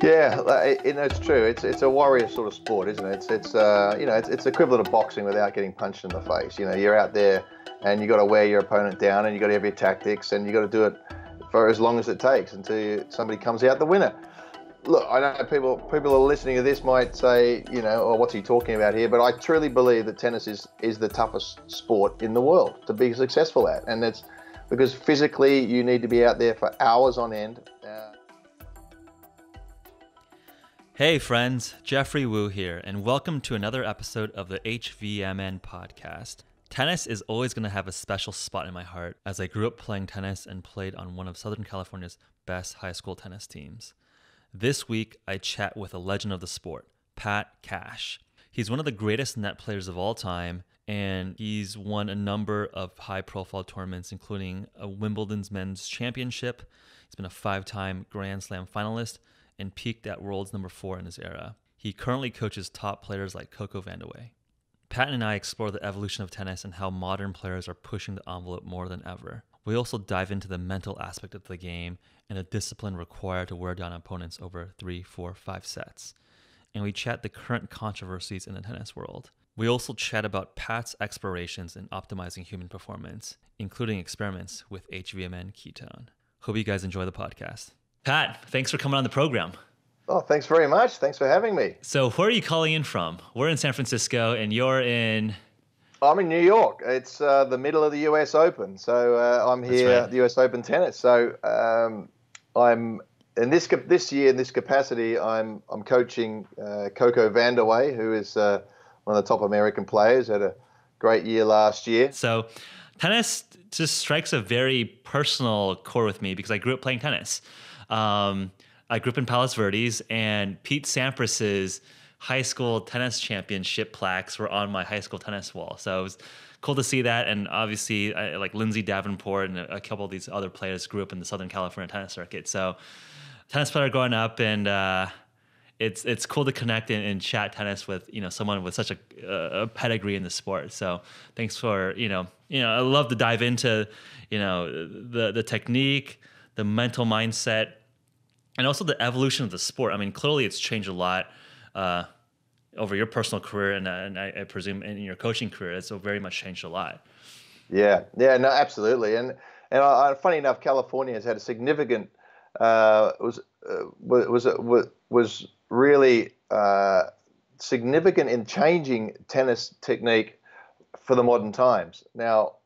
Yeah, it's true. It's a warrior sort of sport, isn't it? It's equivalent of boxing without getting punched in the face. You're out there and you got to wear your opponent down, and you got to have your tactics, and you got to do it for as long as it takes until somebody comes out the winner. Look, I know people are listening to this might say, oh, what's he talking about here? But I truly believe that tennis is the toughest sport in the world to be successful at, and it's because physically you need to be out there for hours on end. Hey friends, Jeffrey Wu here, and welcome to another episode of the HVMN podcast. Tennis is always going to have a special spot in my heart, as I grew up playing tennis and played on one of Southern California's best high school tennis teams. This week, I chat with a legend of the sport, Pat Cash. He's one of the greatest net players of all time, and he's won a number of high-profile tournaments, including a Wimbledon's men's championship. He's been a 5-time Grand Slam finalist and peaked at World's number 4 in his era. He currently coaches top players like Coco Vandeweghe. Pat and I explore the evolution of tennis and how modern players are pushing the envelope more than ever. We also dive into the mental aspect of the game and the discipline required to wear down opponents over 3, 4, 5 sets. And we chat the current controversies in the tennis world. We also chat about Pat's explorations in optimizing human performance, including experiments with HVMN ketone. Hope you guys enjoy the podcast. Pat, thanks for coming on the program. Oh, thanks very much. Thanks for having me. So where are you calling in from? We're in San Francisco and you're in... I'm in New York. It's the middle of the US Open. So I'm here at the US Open tennis. So I'm in this year in this capacity. I'm coaching Coco Vandeweghe, who is one of the top American players. Had a great year last year. So tennis just strikes a very personal chord with me because I grew up playing tennis. I grew up in Palos Verdes, and Pete Sampras's high school tennis championship plaques were on my high school tennis wall. So it was cool to see that. And obviously, like Lindsay Davenport and a couple of these other players grew up in the Southern California tennis circuit. So tennis player growing up, and it's cool to connect and chat tennis with someone with such a pedigree in the sport. So thanks for I love to dive into the technique, the mental mindset, and also the evolution of the sport. I mean, clearly it's changed a lot over your personal career, and I presume in your coaching career, it's very much changed a lot. Yeah, no, absolutely. And funny enough, California has had a significant was really significant in changing tennis technique for the modern times. Now,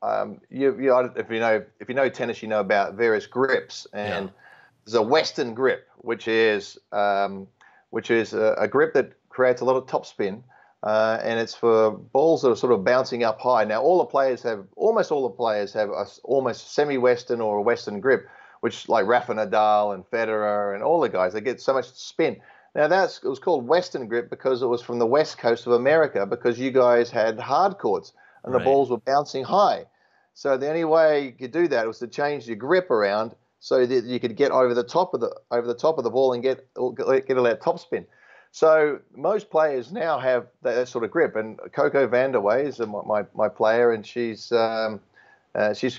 if you know tennis, you know about various grips, and there's a Western grip, which is a grip that creates a lot of topspin, and it's for balls that are sort of bouncing up high. Now, almost all the players have a almost semi-Western or a Western grip, which like Rafa Nadal and Federer and all the guys, they get so much spin. Now, it was called Western grip because it was from the west coast of America, because you guys had hard courts and the balls were bouncing high. So the only way you could do that was to change your grip around so that you could get over the top of the ball and get all that topspin. So most players now have that sort of grip, and Coco Vandeweghe is my player, and she's she's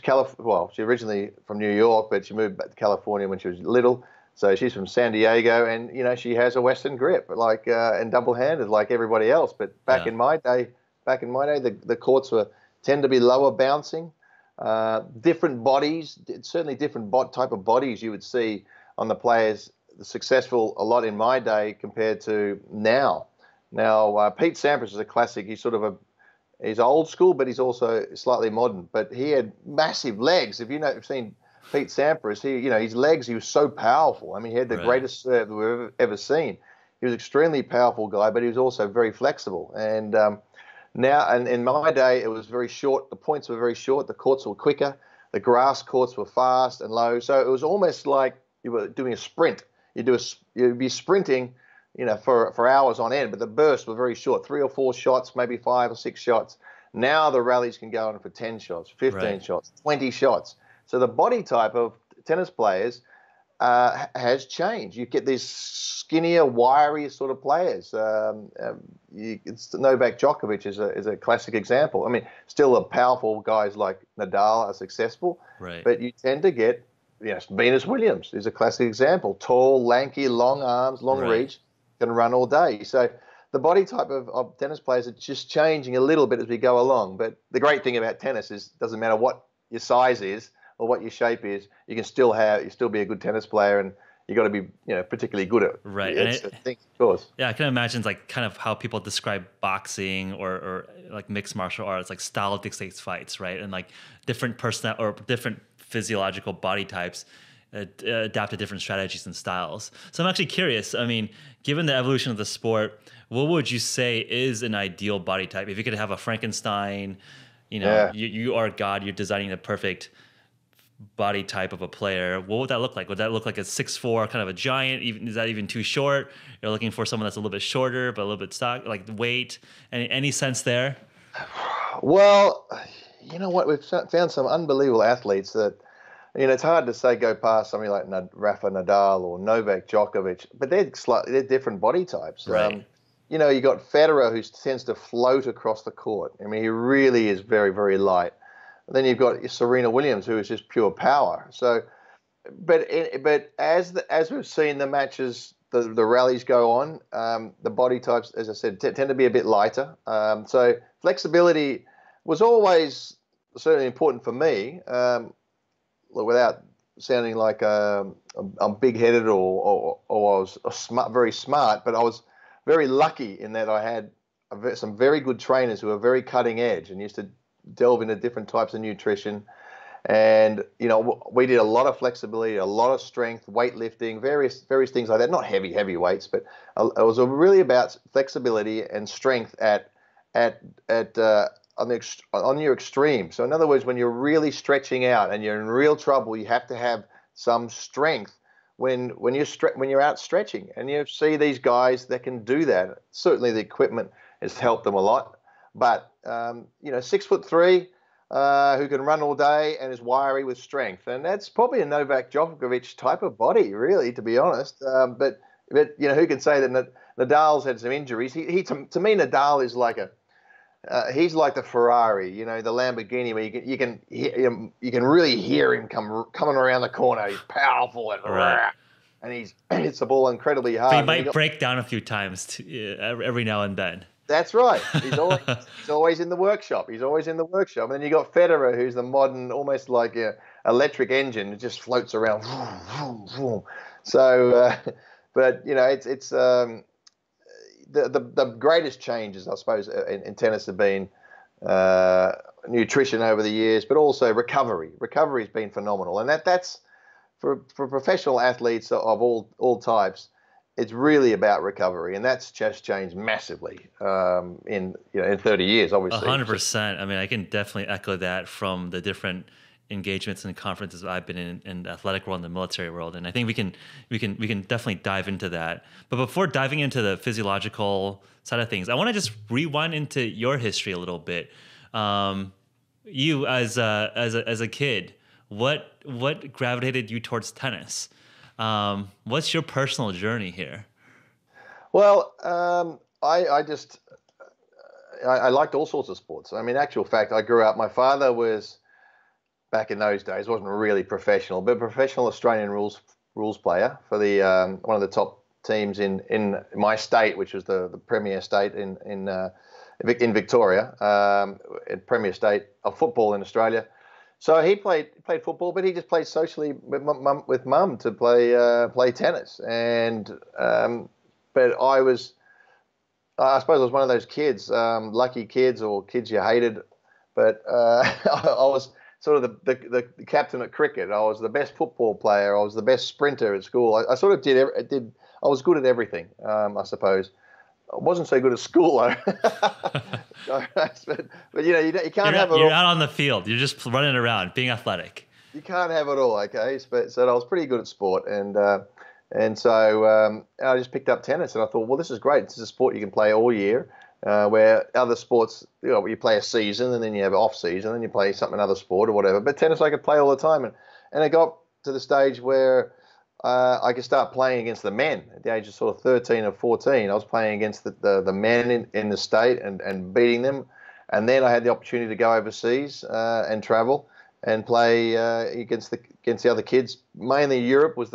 originally from New York, but she moved back to California when she was little. So she's from San Diego, and she has a Western grip, like and double-handed like everybody else. But back in my day, the courts tend to be lower bouncing. Different bodies, certainly different type of bodies you would see on the players successful a lot in my day compared to now. Now, Pete Sampras is a classic. He's old school, but he's also slightly modern. But he had massive legs. If you've seen Pete Sampras, his legs, he was so powerful. I mean, he had the greatest serve we've ever seen. He was an extremely powerful guy, but he was also very flexible. And now, and in my day, it was very short. The points were very short. The courts were quicker. The grass courts were fast and low. So it was almost like you were doing a sprint. You'd be sprinting, for hours on end, but the bursts were very short, 3 or 4 shots, maybe 5 or 6 shots. Now the rallies can go on for 10 shots, 15 shots, 20 shots. So the body type of tennis players has changed. You get these skinnier, wiry sort of players. Novak Djokovic is a classic example. I mean, still the powerful guys like Nadal are successful, but you tend to get Venus Williams is a classic example. Tall, lanky, long arms, long reach, can run all day. So the body type of tennis players are just changing a little bit as we go along. But the great thing about tennis is it doesn't matter what your size is or what your shape is, you can still be a good tennis player, and you got to be particularly good at things, of course. Yeah, I can imagine like kind of how people describe boxing or like mixed martial arts, like style dictates fights, right? And like different different physiological body types adapt to different strategies and styles. So I'm actually curious. I mean, given the evolution of the sport, what would you say is an ideal body type? If you could have a Frankenstein, you are God, you're designing the perfect body type of a player, what would that look like? Would that look like a 6'4", kind of a giant? Is that even too short? You're looking for someone that's a little bit shorter, but a little bit stock, like weight. Any sense there? Well, you know what? We've found some unbelievable athletes that, it's hard to say go past somebody like Rafa Nadal or Novak Djokovic, but they're different body types. Right. You got Federer, who tends to float across the court. I mean, he really is very, very light. Then you've got Serena Williams, who is just pure power. So, but as we've seen the matches, the rallies go on, the body types, as I said, tend to be a bit lighter. So flexibility was always certainly important for me, without sounding like I'm big-headed or I was very smart, but I was very lucky in that I had some very good trainers who were very cutting edge and used to delve into different types of nutrition. And, we did a lot of flexibility, a lot of strength, weightlifting, various things like that. Not heavy weights, but it was really about flexibility and strength on your extreme. So in other words, when you're really stretching out and you're in real trouble, you have to have some strength when you're out stretching. And you see these guys that can do that. Certainly the equipment has helped them a lot. But 6'3", who can run all day and is wiry with strength, and that's probably a Novak Djokovic type of body, really, to be honest. But who can say that Nadal's had some injuries? He to me, Nadal is like he's like the Ferrari, the Lamborghini, where you can really hear him coming around the corner. He's powerful and he hits the ball incredibly hard. But he might break down a few times every now and then. That's right. He's always in the workshop. And then you got Federer, who's the modern, almost like an electric engine. It just floats around. Vroom, vroom, vroom. So, but it's the greatest changes, I suppose, in tennis have been nutrition over the years, but also recovery. Recovery has been phenomenal, and that's for professional athletes of all types. It's really about recovery, and that's just changed massively in 30 years, obviously. 100%. I mean, I can definitely echo that from the different engagements and conferences I've been in the athletic world and the military world, and I think we can definitely dive into that. But before diving into the physiological side of things, I want to just rewind into your history a little bit. You as a kid, what gravitated you towards tennis? What's your personal journey here? Well, I liked all sorts of sports. I mean, actual fact, I grew up, my father was, back in those days, wasn't really professional, but a professional Australian rules player for the one of the top teams in my state, which was the premier state in Victoria, premier state of football in Australia. So he played football, but he just played socially with mum to play tennis. And but I suppose I was one of those kids, lucky kids or kids you hated. But I was sort of the captain at cricket. I was the best football player. I was the best sprinter at school. I sort of did. I was good at everything, I suppose. I wasn't so good at school though. but you can't have it all. You're out on the field. You're just running around, being athletic. You can't have it all, okay? So I was pretty good at sport, and so I just picked up tennis, and I thought, well, this is great. This is a sport you can play all year, where other sports, you play a season, and then you have an off season, and then you play another sport or whatever. But tennis I could play all the time, and I got to the stage where I could start playing against the men at the age of sort of 13 or 14. I was playing against the men in the state and beating them. And then I had the opportunity to go overseas and travel. and play against the other kids. Mainly Europe was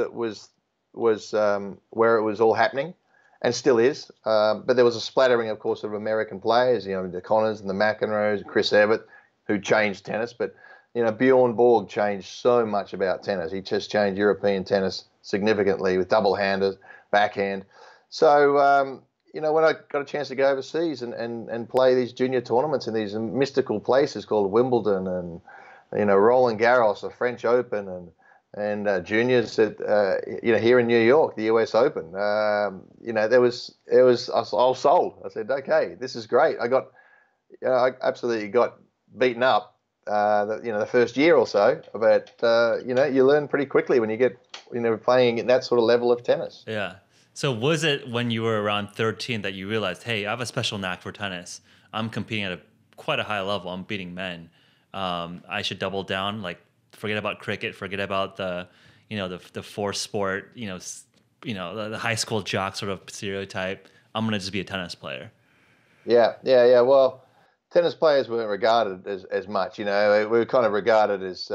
where it was all happening, and still is. But there was a splattering, of course, of American players. The Connors and the McEnroes, and Chris Evert, who changed tennis. But Bjorn Borg changed so much about tennis. He just changed European tennis significantly with double-handers, backhand. So when I got a chance to go overseas and play these junior tournaments in these mystical places called Wimbledon and Roland Garros, the French Open, and juniors at here in New York, the U.S. Open. I was sold. I said, okay, this is great. I absolutely got beaten up, the first year or so, but you learn pretty quickly when you get playing at that sort of level of tennis. Yeah. So was it when you were around 13 that you realized, hey, I have a special knack for tennis. I'm competing at quite a high level. I'm beating men. I should double down, like forget about cricket, forget about the force sport, the high school jock sort of stereotype. I'm going to just be a tennis player. Yeah. Well, tennis players weren't regarded as much, we were kind of regarded as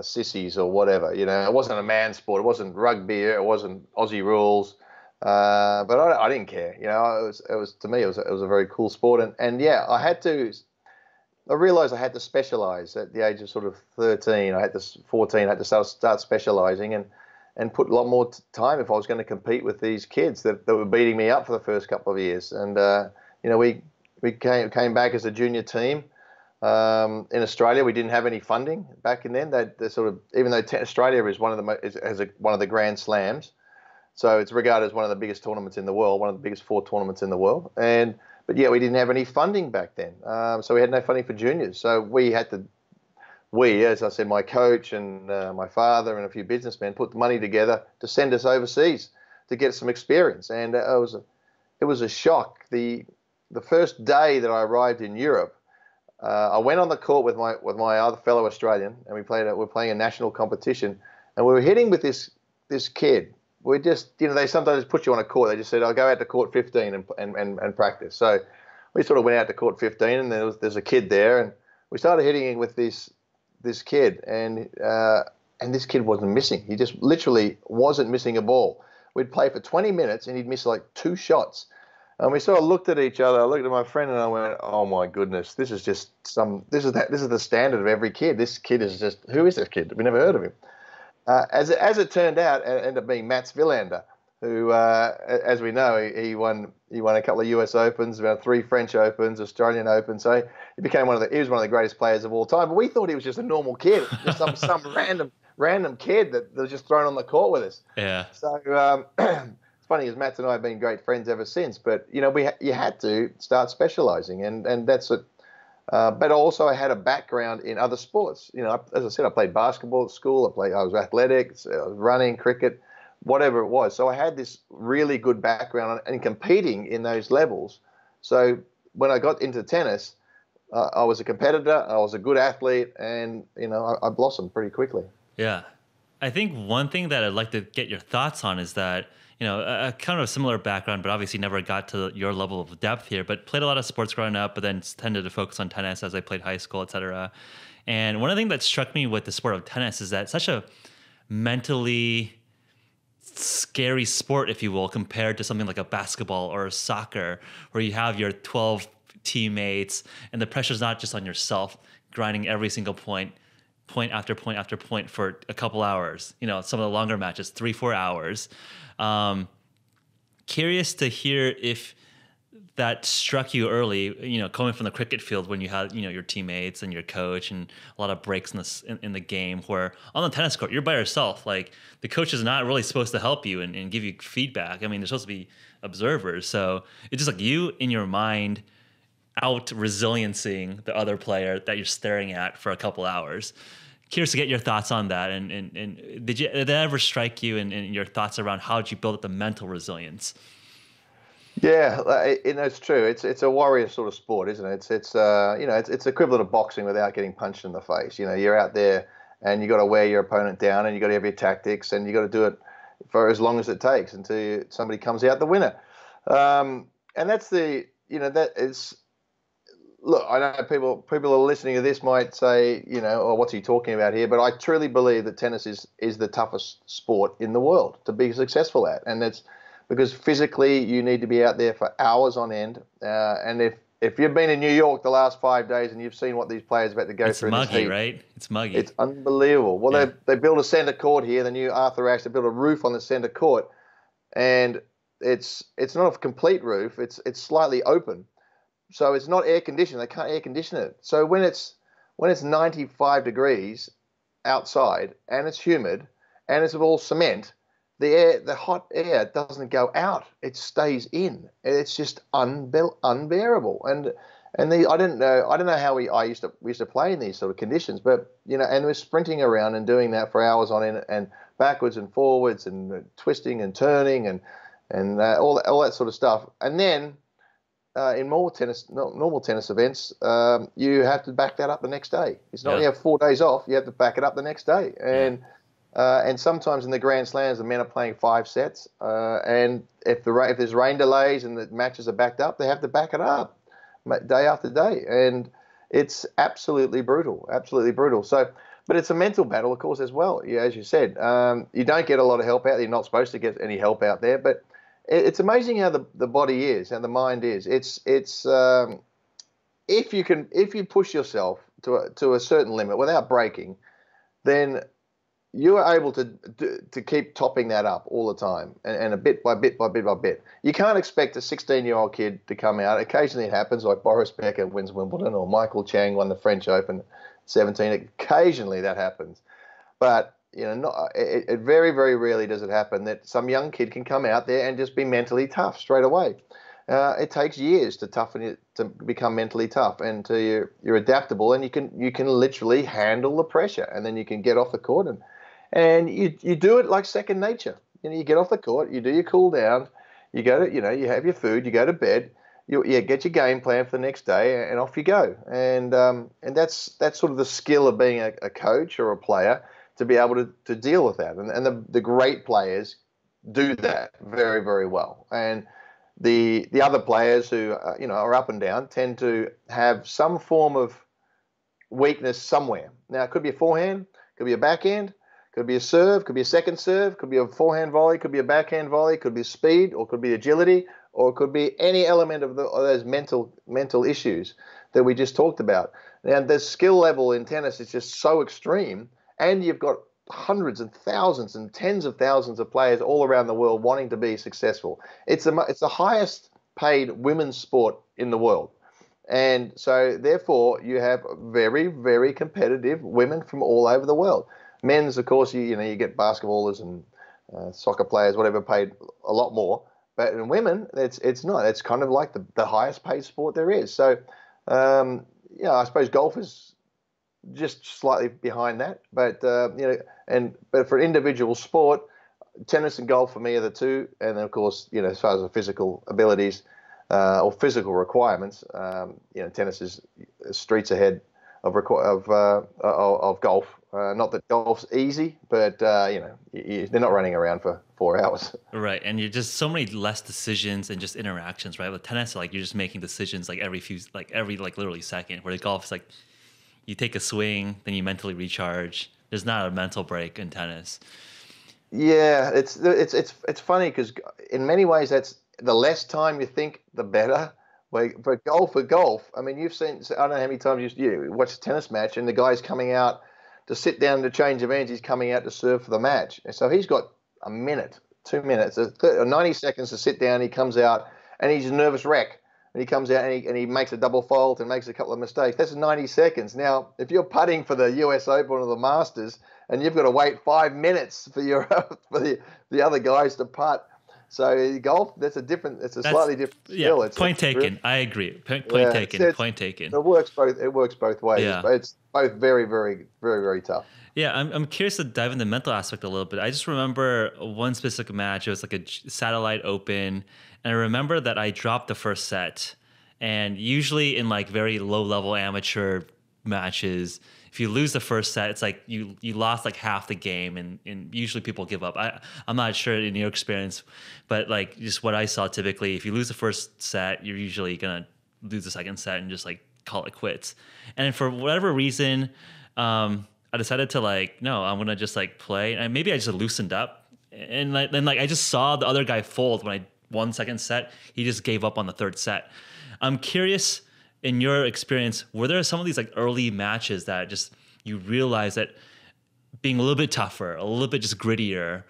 sissies or whatever, it wasn't a man's sport. It wasn't rugby. It wasn't Aussie rules. But I didn't care, it was to me, it was a very cool sport. And yeah, I realized I had to specialize at the age of sort of 13. I had to 14. I had to start specializing and put a lot more time if I was going to compete with these kids that were beating me up for the first couple of years. And we came back as a junior team. In Australia, we didn't have any funding back in then. They sort of, even though Australia is one of the Grand Slams, so it's regarded as one of the biggest tournaments in the world, one of the biggest 4 tournaments in the world. But yeah, we didn't have any funding back then. So we had no funding for juniors. So we, as I said, my coach and my father and a few businessmen put the money together to send us overseas to get some experience. And it was a shock. The first day that I arrived in Europe, I went on the court with my other fellow Australian, and we're playing a national competition, and we were hitting with this kid. We just, they sometimes put you on a court. They just said, I'll go out to court 15 and practice. So we sort of went out to court 15, and there's a kid there, and we started hitting with this kid, and this kid wasn't missing. He just literally wasn't missing a ball. We'd play for 20 minutes, and he'd miss like 2 shots. And we sort of looked at each other. I looked at my friend, and I went, "Oh my goodness, this is the standard of every kid. This kid is just, who is this kid? We never heard of him." As it turned out, it ended up being Mats Wilander, who, as we know, he won a couple of U.S. Opens, about 3 French Opens, Australian Opens. So he was one of the greatest players of all time. But we thought he was just a normal kid, just some random kid that was just thrown on the court with us. Yeah. So it's funny, as Mats and I have been great friends ever since. But you had to start specializing, and that's it. But also I had a background in other sports. As I said, I played basketball at school. I was athletic, I was running, cricket, whatever it was. So I had this really good background in competing in those levels. So when I got into tennis, I was a competitor, I was a good athlete, and I blossomed pretty quickly. Yeah. I think one thing that I'd like to get your thoughts on is that a kind of a similar background, but obviously never got to your level of depth here, but played a lot of sports growing up, but then tended to focus on tennis as I played high school, et cetera. And one of the things that struck me with the sport of tennis is that it's such a mentally scary sport, if you will, compared to something like a basketball or a soccer, where you have your 12 teammates and the pressure's not just on yourself, grinding every single point after point after point for a couple hours. Some of the longer matches, 3-4 hours. Curious to hear if that struck you early, coming from the cricket field when you had, your teammates and your coach and a lot of breaks in the game, where on the tennis court, you're by yourself. Like, the coach is not really supposed to help you and give you feedback. I mean, they're supposed to be observers. So it's just like you in your mind out resiliencing the other player that you're staring at for a couple hours. Curious to get your thoughts on that, and did that ever strike you, and your thoughts around how did you build up the mental resilience? Yeah, it's true. It's a warrior sort of sport, isn't it? It's equivalent of boxing without getting punched in the face. You're out there and you got to wear your opponent down, and you got to have your tactics, and you got to do it for as long as it takes until somebody comes out the winner. And that's that is look, I know people are listening to this might say, oh, what's he talking about here? But I truly believe that tennis is the toughest sport in the world to be successful at, and it's because physically you need to be out there for hours on end. And if you've been in New York the last 5 days and you've seen what these players have had to go through, it's muggy, heat, right? It's muggy. It's unbelievable. Well, Yeah. they built a centre court here, the new Arthur Ashe. They built a roof on the centre court, and it's not a complete roof. It's slightly open. So it's not air conditioned. They can't air condition it. So when it's 95 degrees outside and it's humid and it's all cement, the hot air doesn't go out. It stays in. It's just unbearable. And I didn't know how we used to play in these sort of conditions, but and we're sprinting around and doing that for hours on end and backwards and forwards and twisting and turning and all that sort of stuff. And then in normal tennis events, you have to back that up the next day. It's not you have 4 days off; you have to back it up the next day. And sometimes in the Grand Slams, the men are playing 5 sets, and if there's rain delays and the matches are backed up, they have to back it up day after day, and it's absolutely brutal. So, but it's a mental battle, of course, as well. As you said, you don't get a lot of help out there. You're not supposed to get any help out there, but it's amazing how the body is and the mind is. It's if you push yourself to a certain limit without breaking, then you are able to keep topping that up all the time and a bit by bit by bit by bit. You can't expect a 16-year-old kid to come out. Occasionally it happens, like Boris Becker wins Wimbledon or Michael Chang won the French Open at 17. Occasionally that happens, but it very, very rarely does it happen that some young kid can come out there and just be mentally tough straight away. It takes years to toughen it, to become mentally tough, and you're adaptable, and you can literally handle the pressure, and then you can get off the court and you do it like second nature. You get off the court, you do your cool down, you go to you have your food, you go to bed, you get your game plan for the next day, and off you go. And that's sort of the skill of being a coach or a player, to be able to deal with that. And the great players do that very, very well. And the other players who are up and down tend to have some form of weakness somewhere. Now, it could be a forehand, could be a backhand, could be a serve, could be a second serve, could be a forehand volley, could be a backhand volley, could be speed, or could be agility, or it could be any element of those mental issues that we just talked about. Now, the skill level in tennis is just so extreme, and you've got hundreds and thousands and tens of thousands of players all around the world wanting to be successful. It's the highest paid women's sport in the world. And so, therefore, you have very, very competitive women from all over the world. Men's, of course, you get basketballers and soccer players, whatever, paid a lot more. But in women, it's not. It's kind of like the highest paid sport there is. So, I suppose golf is just slightly behind that, but but for individual sport, tennis and golf for me are the two, and then of course as far as the physical abilities or physical requirements, tennis is streets ahead of golf. Not that golf's easy, but they're not running around for 4 hours. Right, and you're just so many less decisions and just interactions, right? With tennis, you're just making decisions every literally second. Where the golf is you take a swing, then you mentally recharge. There's not a mental break in tennis. Yeah, it's funny because in many ways that's the less time you think, the better. For golf, I mean, you've seen, I don't know how many times you watch a tennis match and the guy's coming out to sit down to change of hands. He's coming out to serve for the match, and so he's got a minute, 2 minutes, 90 seconds to sit down. He comes out and he's a nervous wreck. And he comes out and he makes a double fault and makes a couple of mistakes. That's 90 seconds. Now, if you're putting for the US Open or the Masters and you've got to wait 5 minutes for the other guys to putt, so golf, it's a slightly different skill. Yeah, point taken. I agree. Point taken. Point taken. It works both ways. Yeah. It's both very, very, very, very tough. Yeah, I'm curious to dive into the mental aspect a little bit. I just remember one specific match. It was a satellite open. And I remember that I dropped the first set. And usually in very low level amateur matches, if you lose the first set, it's you lost half the game, and usually people give up. I'm not sure in your experience, but just what I saw typically, if you lose the first set, you're usually gonna lose the second set and just call it quits. And for whatever reason, I decided to like, no, I'm gonna just like play, and maybe I just loosened up, and then I just saw the other guy fold when I won second set. He just gave up on the third set. I'm curious, in your experience, were there some of these like early matches that just you realize that being a little bit tougher, a little bit just grittier,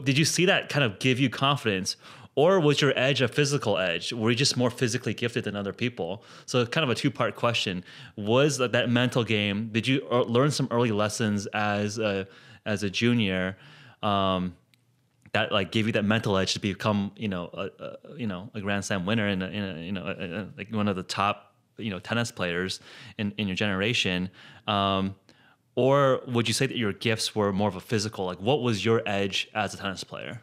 did you see that kind of give you confidence? Or was your edge a physical edge? Were you just more physically gifted than other people? So kind of a two-part question. Was that mental game, did you learn some early lessons as a junior that like gave you that mental edge to become, a Grand Slam winner and like one of the top, tennis players in your generation? Or would you say that your gifts were more of a physical? Like, what was your edge as a tennis player?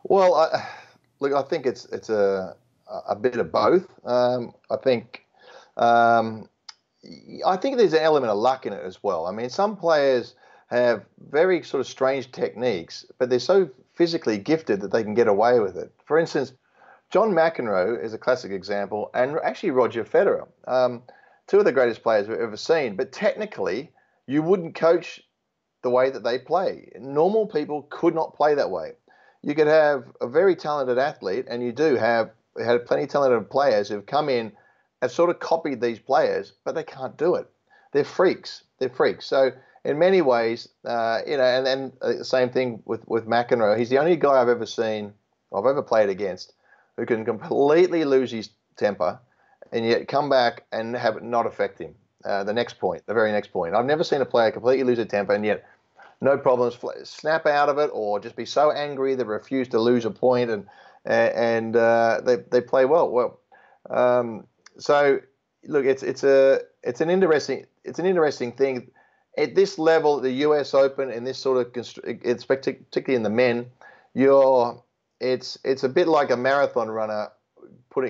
Well, I think it's a bit of both. I think there's an element of luck in it as well. I mean, some players have very sort of strange techniques, but they're so physically gifted that they can get away with it. For instance, John McEnroe is a classic example, and actually Roger Federer, two of the greatest players we've ever seen. But technically, you wouldn't coach the way that they play. Normal people could not play that way. You could have a very talented athlete, and you had plenty of talented players who've come in and sort of copied these players, but they can't do it. They're freaks. So in many ways, and the same thing with McEnroe. He's the only guy I've ever played against who can completely lose his temper and yet come back and have it not affect him. The very next point. I've never seen a player completely lose a temper and yet no problems, snap out of it, or just be so angry they refuse to lose a point, and they play well. So look, it's an interesting thing at this level. The U.S. Open and this sort of, it's particularly in the men, it's a bit like a marathon runner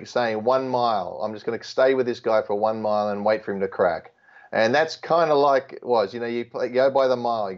saying 1 mile. I'm just going to stay with this guy for 1 mile and wait for him to crack. And that's kind of like it was, you go by the mile, I'm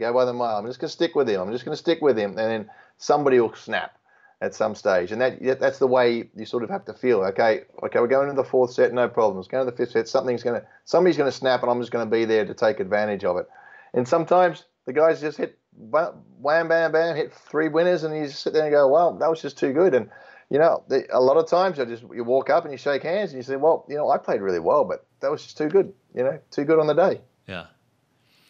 just going to stick with him. And then somebody will snap at some stage. And that's the way you sort of have to feel. Okay, we're going into the fourth set, no problems. Going to the fifth set, somebody's going to snap, and I'm just going to be there to take advantage of it. And sometimes the guys just hit wham, bam, bam, hit 3 winners, and you just sit there and go, well, that was just too good. And a lot of times you walk up and you shake hands and you say, well, I played really well, but that was just too good, too good on the day. Yeah.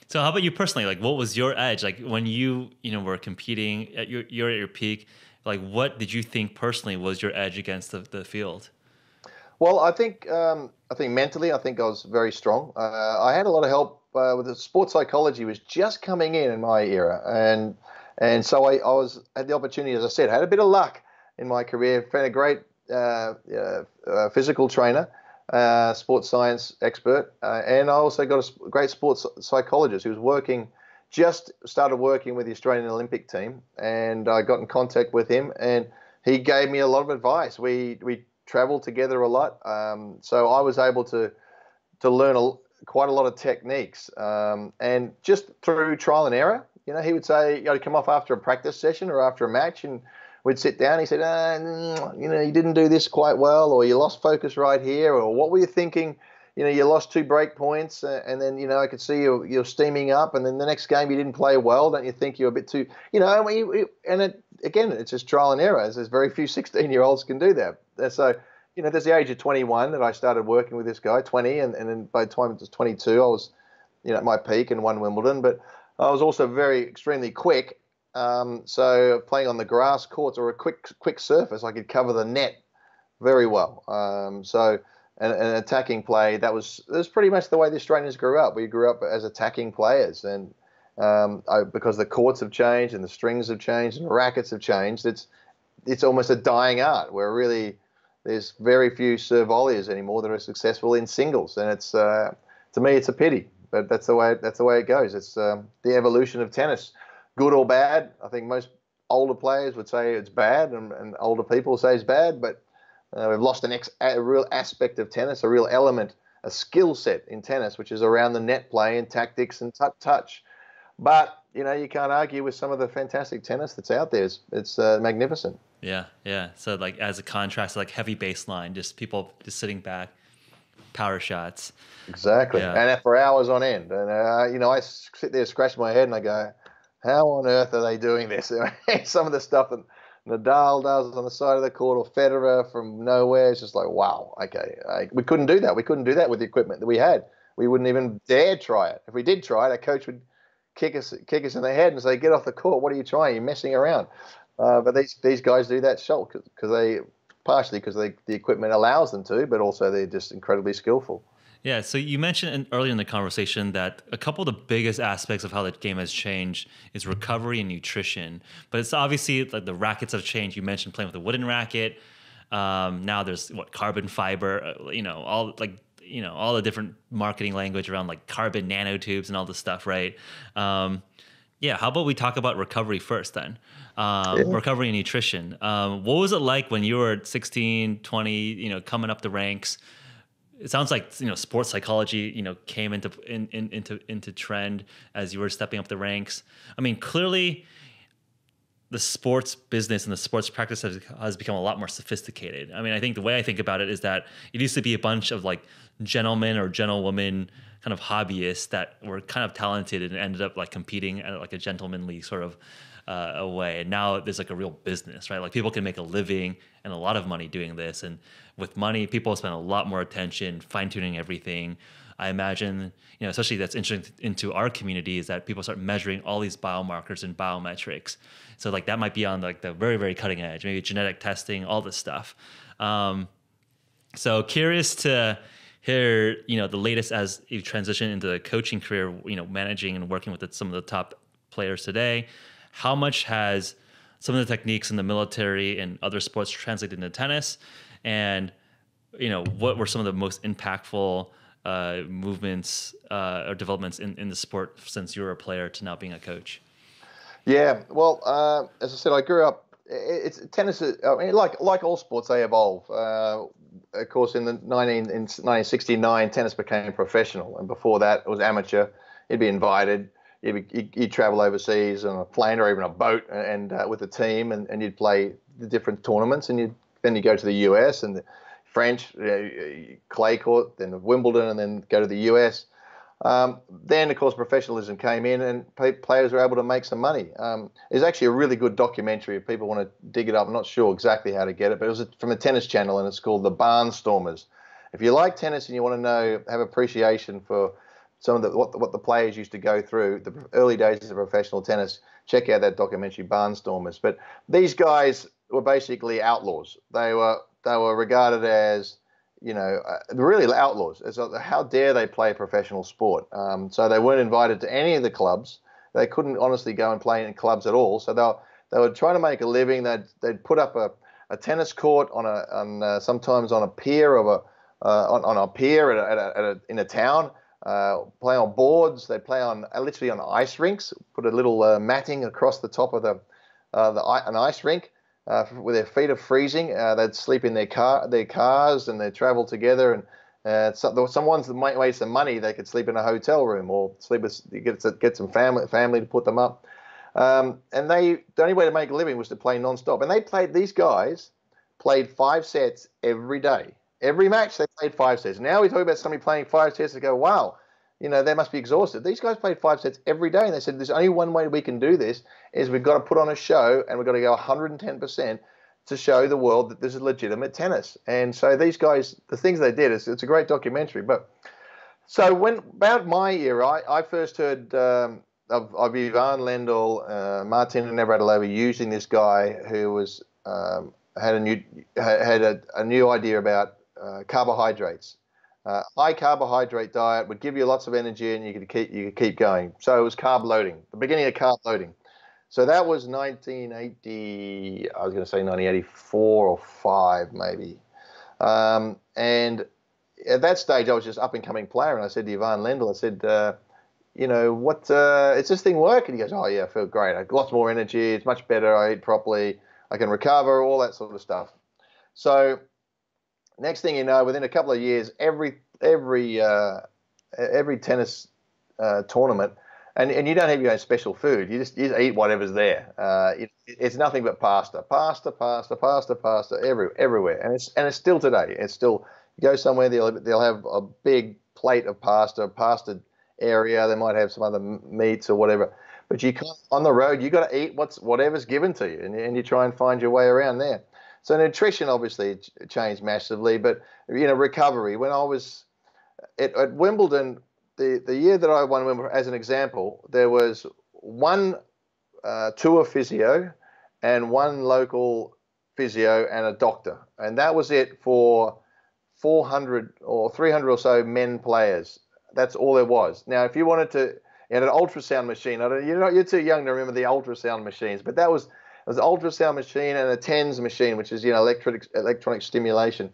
So how about you personally? Like, what was your edge? Like when you were competing you're at your peak, like what did you think personally was your edge against the field? Well, I think mentally, I was very strong. I had a lot of help with the sports psychology was just coming in my era. And so I had the opportunity, as I said, I had a bit of luck in my career. Found a great physical trainer, sports science expert, and I also got a great sports psychologist who was started working with the Australian Olympic team, and I got in contact with him, and he gave me a lot of advice. We traveled together a lot, so I was able to learn quite a lot of techniques, and just through trial and error. He would say, you come off after a practice session or after a match, and we'd sit down. He said, you didn't do this quite well, or you lost focus right here, or what were you thinking? You lost 2 break points, and then I could see you're steaming up, and then the next game you didn't play well. Don't you think you're a bit too? Again, it's just trial and error. There's very few 16-year-olds can do that. So there's the age of 21 that I started working with this guy, 20, and then by the time it was 22, I was at my peak and won Wimbledon. But I was also extremely quick. So playing on the grass courts or a quick surface, I could cover the net very well. So an attacking play, that was pretty much the way the Australians grew up. We grew up as attacking players, and because the courts have changed and the strings have changed and the rackets have changed, it's almost a dying art where really there's very few serve volleys anymore that are successful in singles, and it's to me it's a pity, but that's the way it goes. It's the evolution of tennis. Good or bad, I think most older players would say it's bad, and older people say it's bad, but we've lost a real aspect of tennis, a real element, a skill set in tennis, which is around the net play and tactics and touch. But, you can't argue with some of the fantastic tennis that's out there. It's magnificent. Yeah, yeah. So like as a contrast, like heavy baseline, just people just sitting back, power shots. Exactly, Yeah, and for hours on end. And I sit there, scratch my head, and I go, "How on earth are they doing this?" Some of the stuff that Nadal does on the side of the court, or Federer from nowhere, it's just like, wow. Okay, we couldn't do that. We couldn't do that with the equipment that we had. We wouldn't even dare try it. If we did try it, our coach would kick us in the head and say, "Get off the court. What are you trying? You're messing around." But these guys do that shot because the equipment allows them to, but also they're just incredibly skillful. yeah. So you mentioned earlier in the conversation that a couple of the biggest aspects of how the game has changed is recovery and nutrition. But it's obviously like the rackets have changed. You mentioned playing with a wooden racket. Now there's carbon fiber. All the different marketing language around like carbon nanotubes and all this stuff, right? Yeah, how about we talk about recovery first then? Yeah. Recovery and nutrition. What was it like when you were 16, 20, coming up the ranks? It sounds like, sports psychology, came into trend as you were stepping up the ranks. I mean, clearly the sports business and the sports practice has become a lot more sophisticated. I mean, I think the way I think about it is that it used to be a bunch of like gentlemen or gentlewomen kind of hobbyists that were kind of talented and ended up like competing at like a gentlemanly sort of a way. And now there's like a real business, right? Like people can make a living and a lot of money doing this. And with money, people spend a lot more attention, fine tuning everything. I imagine, especially that's interesting into our community is that people start measuring all these biomarkers and biometrics. So like that might be on like the very, very cutting edge, maybe genetic testing, all this stuff. So curious to hear, the latest as you transition into the coaching career, managing and working with some of the top players today. How much has some of the techniques in the military and other sports translated into tennis? And, what were some of the most impactful movements or developments in the sport since you were a player to now being a coach? Yeah, well, as I said, I grew up. It's tennis. I mean, like all sports, they evolve. Of course, in 1969, tennis became professional, and before that, it was amateur. You'd be invited. You'd travel overseas on a plane or even a boat, and with a team, and you'd play the different tournaments, and then you go to the US and the French clay court, then Wimbledon, and then go to the US. Then, of course, professionalism came in and players were able to make some money. There's actually a really good documentary if people want to dig it up. I'm not sure exactly how to get it, but it was from a tennis channel and it's called The Barnstormers. If you like tennis and you want to have appreciation for some of what the players used to go through, the early days of professional tennis, check out that documentary, Barnstormers. But these guys were basically outlaws. They were regarded as really outlaws. It's like, how dare they play a professional sport? So they weren't invited to any of the clubs. They couldn't honestly go and play in clubs at all. So they were trying to make a living. They'd put up a tennis court sometimes on a pier on a pier in a town. Play on boards. They play on literally on ice rinks. Put a little matting across the top of an ice rink. With their feet are freezing, they'd sleep in their cars, and they'd travel together. And some ones that might waste some money, they could sleep in a hotel room or get some family to put them up. And the only way to make a living was to play nonstop. And these guys played 5 sets every day. Every match they played 5 sets. Now we talk about somebody playing 5 sets and go, wow, they must be exhausted. These guys played 5 sets every day, and they said there's only one way we can do this is we've got to put on a show, and we've got to go 110% to show the world that this is legitimate tennis. And so these guys, the things they did, it's a great documentary. But so about my era, I first heard of Ivan Lendl, Martina Navratilova using this guy who had a new idea about carbohydrates. High carbohydrate diet would give you lots of energy and you could keep going. So it was carb loading, the beginning of carb loading. So that was 1980, I was going to say 1984 or 5 maybe. And at that stage I was just up and coming player, and I said to Ivan Lendl, I said, is this thing work? And he goes, oh yeah, I feel great. I got lots more energy. It's much better. I eat properly. I can recover, all that sort of stuff. So next thing you know, within a couple of years, every tennis tournament, And you don't have your own special food. You just eat whatever's there. It's nothing but pasta everywhere. And it's still today. It's still, you go somewhere, they'll have a big plate of pasta area. They might have some other meats or whatever. But you can't, on the road, you got to eat whatever's given to you, and you try and find your way around there. So nutrition obviously changed massively, but recovery. When I was at Wimbledon, the year that I won Wimbledon, as an example, there was one tour physio and one local physio and a doctor, and that was it for 400 or 300 or so men players. That's all there was. Now, if you wanted to, you had an ultrasound machine. You're too young to remember the ultrasound machines, but it was an ultrasound machine and a TENS machine, which is electronic stimulation.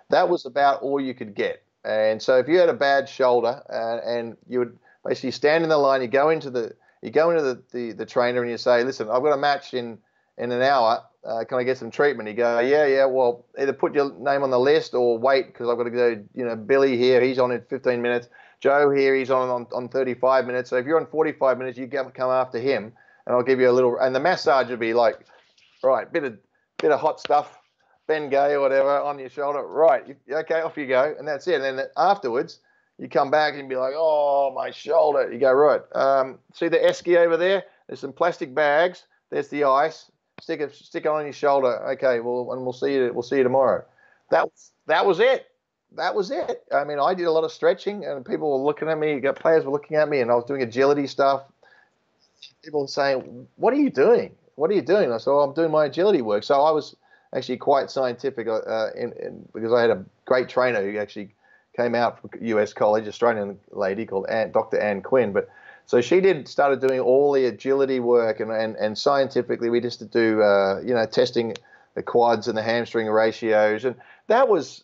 That was about all you could get. And so if you had a bad shoulder and you would basically stand in the line, you go into the trainer and you say, listen, I've got a match in an hour. Can I get some treatment? You go, yeah. Well, either put your name on the list or wait, because I've got to go. Billy here, he's on in 15 minutes. Joe here, he's on 35 minutes. So if you're on 45 minutes, you come after him, and I'll give you a little. And the massage would be like, right, bit of hot stuff, Ben Gay or whatever on your shoulder. Right, okay, off you go, and that's it. And then afterwards, you come back and be like, oh, my shoulder. You go, right. See the esky over there? There's some plastic bags. There's the ice. Stick it on your shoulder. Okay, well, and we'll see you tomorrow. That was it. That was it. I mean, I did a lot of stretching, and people were looking at me. Players were looking at me, and I was doing agility stuff. People were saying, "What are you doing? What are you doing?" I said, "Oh, I'm doing my agility work." So I was actually quite scientific, because I had a great trainer who actually came out from US college, Australian lady called Dr. Ann Quinn. But so she started doing all the agility work, and scientifically we just do testing the quads and the hamstring ratios, and that was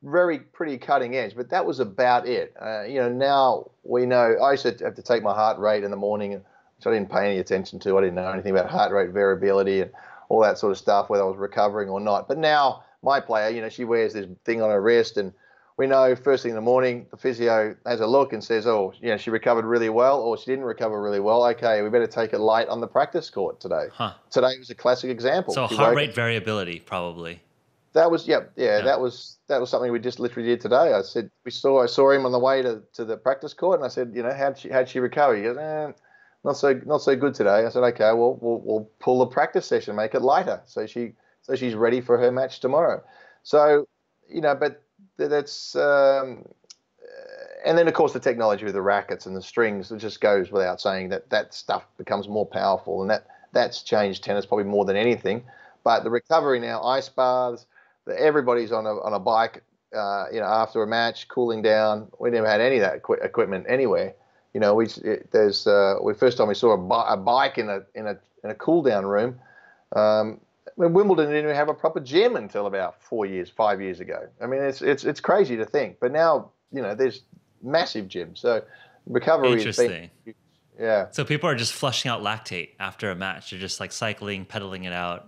pretty cutting edge. But that was about it. Now we know. I used to have to take my heart rate in the morning, which I didn't pay any attention to. I didn't know anything about heart rate variability and all that sort of stuff, whether I was recovering or not. But now my player, she wears this thing on her wrist, and we know first thing in the morning, the physio has a look and says, oh, she recovered really well, or she didn't recover really well. Okay, we better take it light on the practice court today. Huh. Today was a classic example. So heart rate variability, probably. That was, yeah. That was something we just literally did today. I said, I saw him on the way to the practice court, and I said, how'd she recover? He goes, not so good today. I said, okay, well, we'll pull the practice session, make it lighter, so she's ready for her match tomorrow. So, but that's and then of course the technology with the rackets and the strings, it just goes without saying that stuff becomes more powerful, and that's changed tennis probably more than anything. But the recovery now, ice baths, everybody's on a bike, after a match, cooling down. We never had any of that equipment anywhere. First time we saw a bike in a cool down room. Wimbledon didn't even have a proper gym until about 5 years ago. I mean, it's crazy to think, but now there's massive gyms. So recovery. Interesting. Yeah. So people are just flushing out lactate after a match. They're just like cycling, pedaling it out.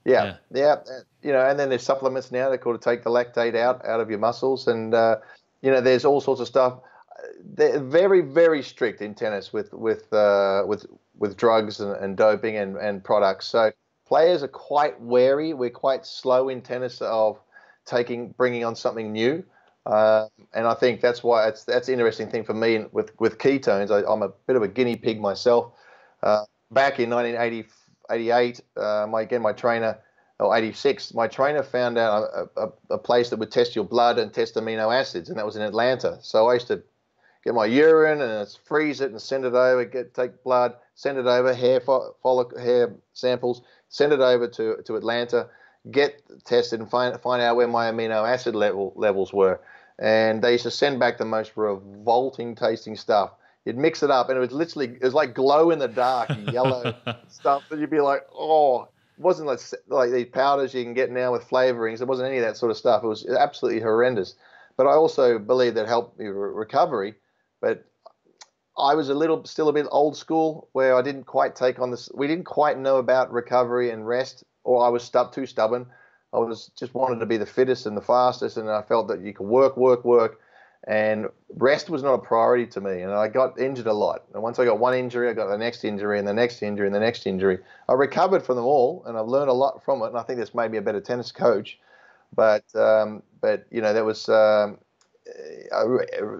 Yeah. And then there's supplements now that called to take the lactate out of your muscles, and there's all sorts of stuff. They're very, very strict in tennis with drugs and doping and products. So players are quite wary. We're quite slow in tennis of bringing on something new, and I think that's why that's the interesting thing for me with ketones. I'm a bit of a guinea pig myself. Back in 1988, my trainer, or 86, my trainer found out a place that would test your blood and test amino acids, and that was in Atlanta. So I used to get my urine and freeze it and send it over, take blood, send it over, hair samples, send it over to Atlanta, get tested and find out where my amino acid levels were. And they used to send back the most revolting tasting stuff. You'd mix it up, and it was like glow in the dark yellow stuff that you'd be like, oh, it wasn't like these powders you can get now with flavorings. It wasn't any of that sort of stuff. It was absolutely horrendous. But I also believe that helped me recovery. But I was still a bit old school, where I didn't quite take on this. We didn't quite know about recovery and rest, or I was too stubborn. I just wanted to be the fittest and the fastest, and I felt that you could work, And rest was not a priority to me, and I got injured a lot. And once I got one injury, I got the next injury and the next injury and the next injury. I recovered from them all, and I've learned a lot from it, and I think this made me a better tennis coach. But that was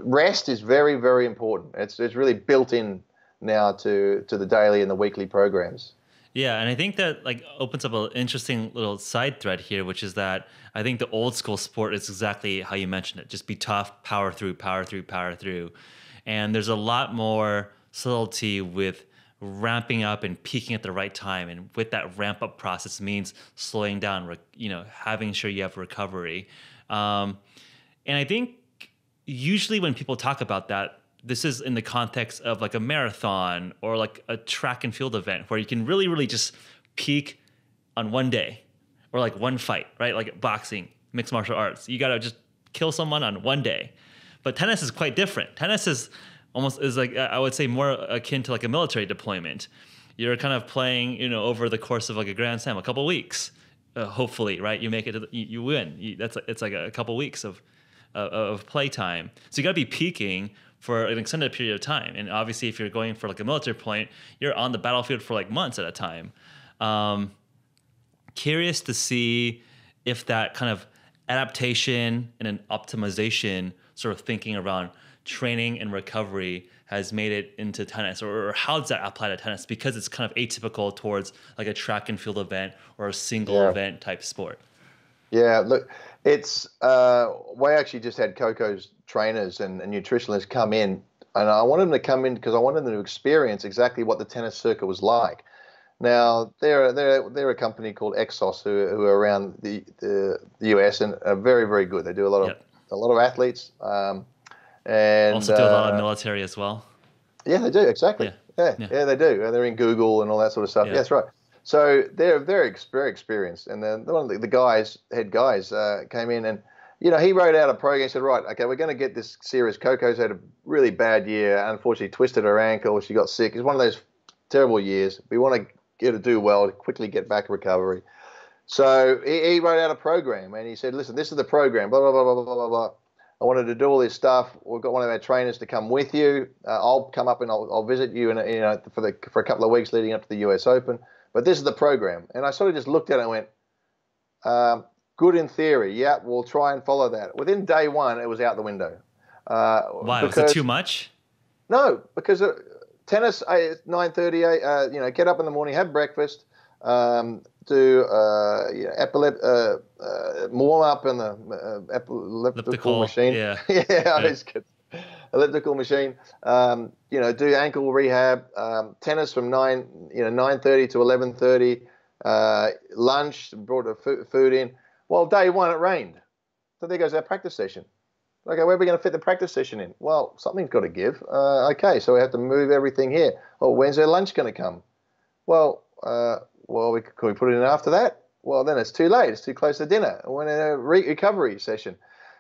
rest is very, very important. It's really built in now to the daily and the weekly programs. Yeah, and I think that opens up an interesting little side thread here, which is that I think the old school sport is exactly how you mentioned it. Just be tough, power through, power through, power through. And there's a lot more subtlety with ramping up and peaking at the right time. And with that ramp up process means slowing down, having sure you have recovery. And I think usually when people talk about that, this is in the context of a marathon or a track and field event where you can really, really just peak on one day or one fight, right? Like boxing, mixed martial arts. You got to just kill someone on one day. But tennis is quite different. Tennis is I would say more akin to a military deployment. You're kind of playing, over the course of a Grand Slam, a couple weeks, hopefully, right? You make it, you win. It's a couple weeks of play time. So you got to be peaking for an extended period of time. And obviously, if you're going for a military point, you're on the battlefield for months at a time. Curious to see if that kind of adaptation and an optimization sort of thinking around training and recovery has made it into tennis, or how does that apply to tennis? Because it's kind of atypical towards a track and field event or a single event type sport. Yeah, look, it's we actually just had Coco's trainers and nutritionists come in, and I wanted them to come in because I wanted them to experience exactly what the tennis circuit was like. Now they're a company called Exos who are around the US and are very, very good. They do a lot of athletes, and also do a lot of military as well. Yeah, they do, exactly. Yeah, they do. They're in Google and all that sort of stuff. Yeah, that's right. So they're very, very experienced. And then one of the head guys came in and, he wrote out a program. He said, right, okay, we're going to get this serious. Coco's had a really bad year. Unfortunately, twisted her ankle. She got sick. It's one of those terrible years. We want to get her to do well, to quickly get back recovery. So he wrote out a program and he said, listen, this is the program, blah, blah, blah, blah, blah, blah, blah. I wanted to do all this stuff. We've got one of our trainers to come with you. I'll come up and I'll visit you for a couple of weeks leading up to the US Open. But this is the program. And I sort of just looked at it and went, good in theory. Yeah, we'll try and follow that. Within day one, it was out the window. Why? Was it too much? No, because tennis, 9:30, get up in the morning, have breakfast, do warm up in the elliptical machine. Yeah. Elliptical machine. Do ankle rehab. Tennis from 9:30 to 11:30. Lunch, brought the food in. Well, day one it rained, so there goes our practice session. Okay, where are we going to fit the practice session in? Well, something's got to give. Okay, so we have to move everything here. Well, when's our lunch going to come? Well, can we put it in after that? Well, then it's too late. It's too close to dinner. We're in a recovery session.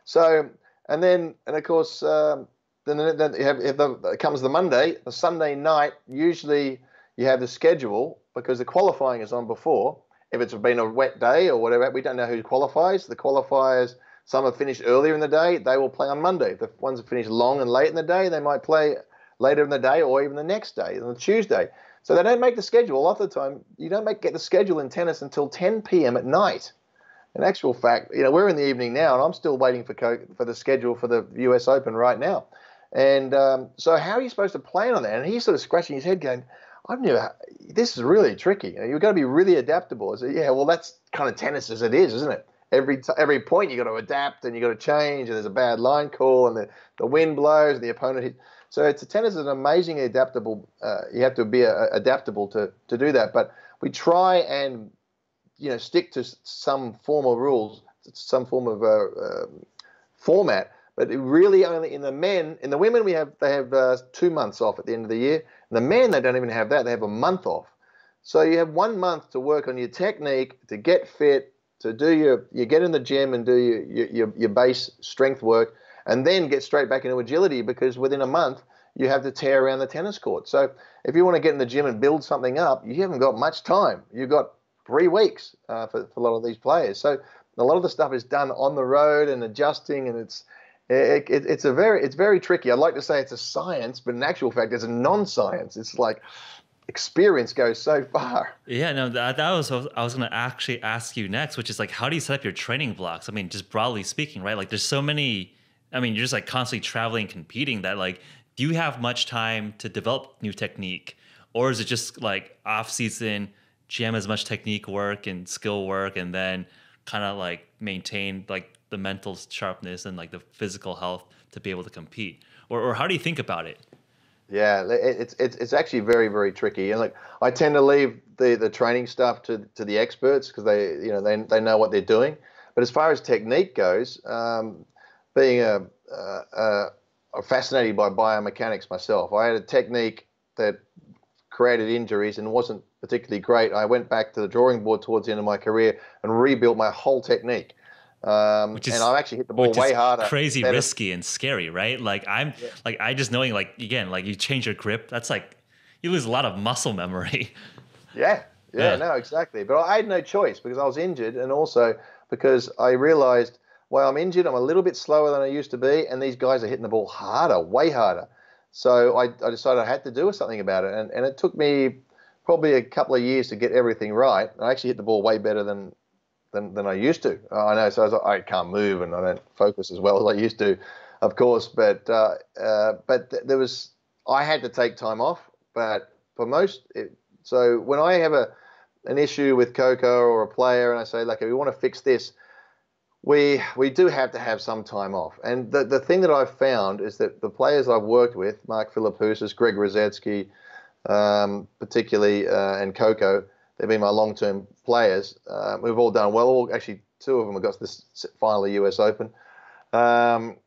So, and of course, then it comes the Monday, the Sunday night. Usually, you have the schedule because the qualifying is on before. If it's been a wet day or whatever, we don't know who qualifies. The qualifiers, some have finished earlier in the day. They will play on Monday. The ones that finish long and late in the day, they might play later in the day or even the next day, on Tuesday. So they don't make the schedule. A lot of the time, you don't get the schedule in tennis until 10 p.m. at night. In actual fact, we're in the evening now, and I'm still waiting for the schedule for the US Open right now. And so how are you supposed to plan on that? And he's sort of scratching his head going, this is really tricky. You've got to be really adaptable. I said, yeah, well, that's kind of tennis as it is, isn't it? Every point you got to adapt and you got to change, and there's a bad line call, and the wind blows, and the opponent hits. So tennis is an amazingly adaptable. You have to be adaptable to do that. But we try and stick to some form of rules, some form of format. But really only in the men. In the women, they have 2 months off at the end of the year. In the men, they don't even have that. They have a month off. So you have 1 month to work on your technique, to get fit, to do you get in the gym and do your base strength work, and then get straight back into agility, because within a month you have to tear around the tennis court. So if you want to get in the gym and build something up, you haven't got much time. You've got 3 weeks for a lot of these players. So a lot of the stuff is done on the road and adjusting, and It's very tricky. I'd like to say it's a science, but in actual fact, it's a non-science. It's like experience goes so far. Yeah, no, that was what I was going to actually ask you next, which is like, how do you set up your training blocks? I mean, just broadly speaking, right? Like, there's so many. I mean, you're just like constantly traveling, competing. That like, do you have much time to develop new technique, or is it just like off season, jam as much technique work and skill work, and then kind of like maintain like the mental sharpness and like the physical health to be able to compete? Or how do you think about it? Yeah, it's actually very, very tricky. And like I tend to leave the training stuff to the experts because they know what they're doing. But as far as technique goes, being fascinated by biomechanics myself, I had a technique that created injuries and wasn't particularly great. I went back to the drawing board towards the end of my career and rebuilt my whole technique. And I actually hit the ball way harder. Crazy risky and scary, right? Like I just knowing like again, like you change your grip, that's like you lose a lot of muscle memory. Yeah, no, exactly. But I had no choice because I was injured, and also because I realized, well, I'm injured, I'm a little bit slower than I used to be, and these guys are hitting the ball harder, way harder. So I decided I had to do something about it, and it took me probably a couple of years to get everything right. I actually hit the ball way better than I used to. I know, so I can't move and I don't focus as well as I used to, of course. But there was, I had to take time off. But for so when I have an issue with Coco or a player, and I say, like, if we want to fix this, we do have to have some time off. And the thing that I've found is that the players I've worked with, Mark Philippoussis, Greg Rosetsky, particularly, and Coco, they've been my long-term players. We've all done well. Actually, two of them have got to the final of the US Open. And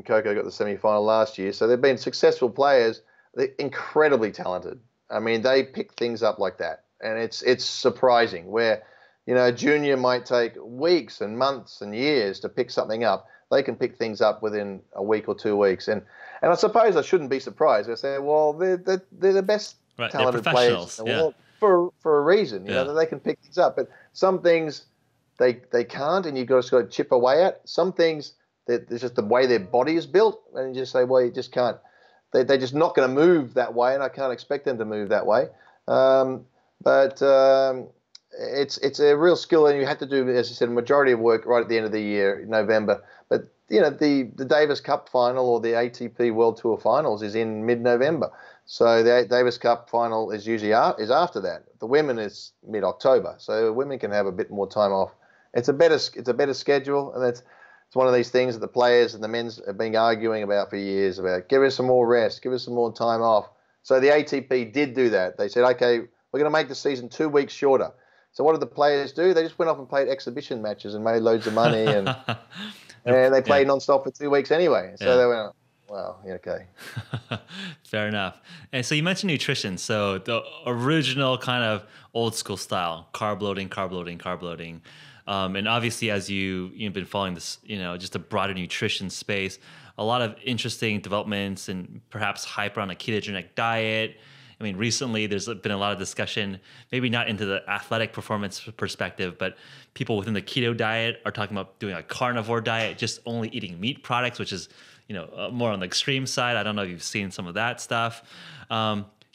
Coco got the semi-final last year. So they've been successful players. They're incredibly talented. I mean, they pick things up like that. And it's surprising where, a junior might take weeks and months and years to pick something up. They can pick things up within a week or 2 weeks. And I suppose I shouldn't be surprised. I say, well, they're the best talented players in the world. For a reason, that they can pick things up. But some things they can't, and you've got to chip away at. Some things, it's just the way their body is built, and you just say, well, you just can't. They're just not going to move that way, and I can't expect them to move that way. But it's a real skill, and you have to do, as I said, a majority of work right at the end of the year, November. But the Davis Cup final or the ATP World Tour Finals is in mid-November. So the Davis Cup final is usually is after that. The women is mid-October, so women can have a bit more time off. It's a better schedule, and it's one of these things that the players and the men's have been arguing about for years about. Give us some more rest, give us some more time off. So the ATP did do that. They said, okay, we're going to make the season 2 weeks shorter. So what did the players do? They just went off and played exhibition matches and made loads of money, and they played nonstop for 2 weeks anyway. So they went, well, okay. Fair enough. And so you mentioned nutrition. So the original kind of old school style, carb loading. And obviously, as you've been following this, just a broader nutrition space, a lot of interesting developments and perhaps hype around a ketogenic diet. I mean, recently there's been a lot of discussion, maybe not into the athletic performance perspective, but people within the keto diet are talking about doing a carnivore diet, just only eating meat products, which is more on the extreme side. I don't know if you've seen some of that stuff.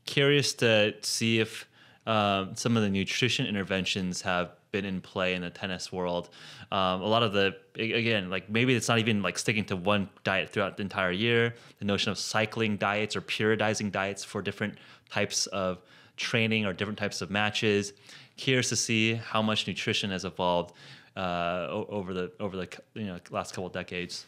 Curious to see if some of the nutrition interventions have been in play in the tennis world. A lot of again, like maybe it's not even like sticking to one diet throughout the entire year. The notion of cycling diets or periodizing diets for different types of training or different types of matches. Curious to see how much nutrition has evolved over the last couple of decades.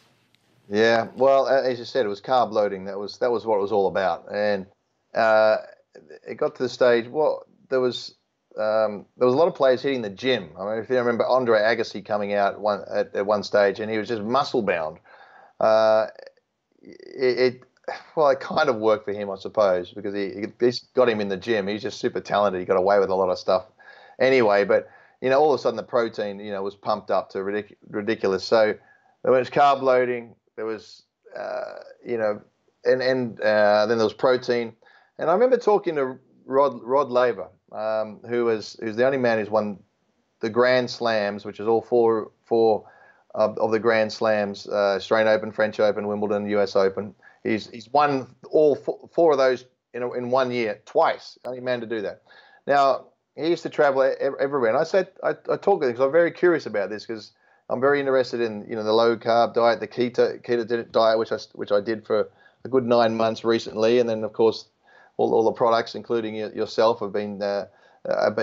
Yeah, well, as you said, it was carb loading. That was what it was all about, and it got to the stage. Well, there was a lot of players hitting the gym. I mean, if you remember Andre Agassi coming out at one stage, and he was just muscle bound. It kind of worked for him, I suppose, because he got him in the gym. He's just super talented. He got away with a lot of stuff anyway. But all of a sudden the protein was pumped up to ridiculous. So there was carb loading. There was and then there was protein. And I remember talking to Rod Laver, who's the only man who's won the Grand Slams, which is all four of the Grand Slams, Australian Open, French Open, Wimbledon, US Open. He's won all four of those in 1 year, twice. Only man to do that. Now, he used to travel everywhere. And I talked to him because I'm very curious about this, because I'm very interested in, the low carb diet, the ketogenic diet, which I did for a good 9 months recently. And then, of course, all the products, including yourself, have been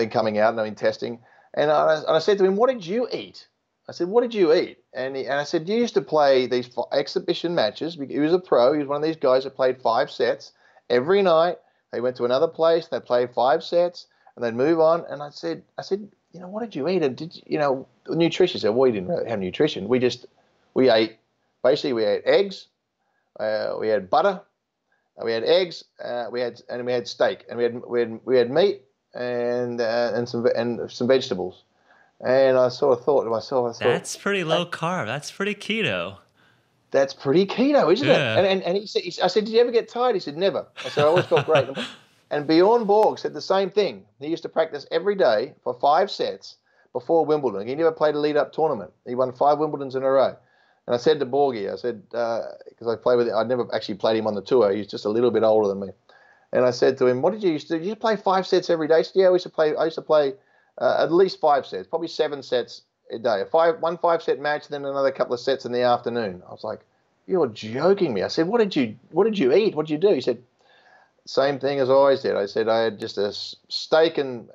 coming out, and I've been testing. And I said to him, "What did you eat?" I said, "What did you eat?" And I said, "You used to play these exhibition matches." He was a pro. He was one of these guys that played 5 sets every night. They went to another place. They played 5 sets, and they'd move on. And I said, "What did you eat?" And did nutrition? He said, "Well, we didn't really have nutrition. We ate eggs, we had butter, we had eggs, we had steak, and we had meat and some vegetables." And I sort of thought to myself, that's pretty low carb. That's pretty keto. That's pretty keto, isn't it? And he said, I said, "Did you ever get tired?" He said, "Never." I said, "I always felt great." And Bjorn Borg said the same thing. He used to practice every day for 5 sets before Wimbledon. He never played a lead-up tournament. He won 5 Wimbledons in a row. And I said to Borgie, I said, because I played with him, I'd never actually played him on the tour. He's just a little bit older than me. And I said to him, "What did you used to do? Did you play 5 sets every day?" He said, "Yeah, I used to play at least 5 sets, probably 7 sets a day. One 5-set match, then another couple of sets in the afternoon." I was like, "You're joking me." I said, "What did you eat? What did you do?" He said, "Same thing as I always did." I said, "I had just a steak and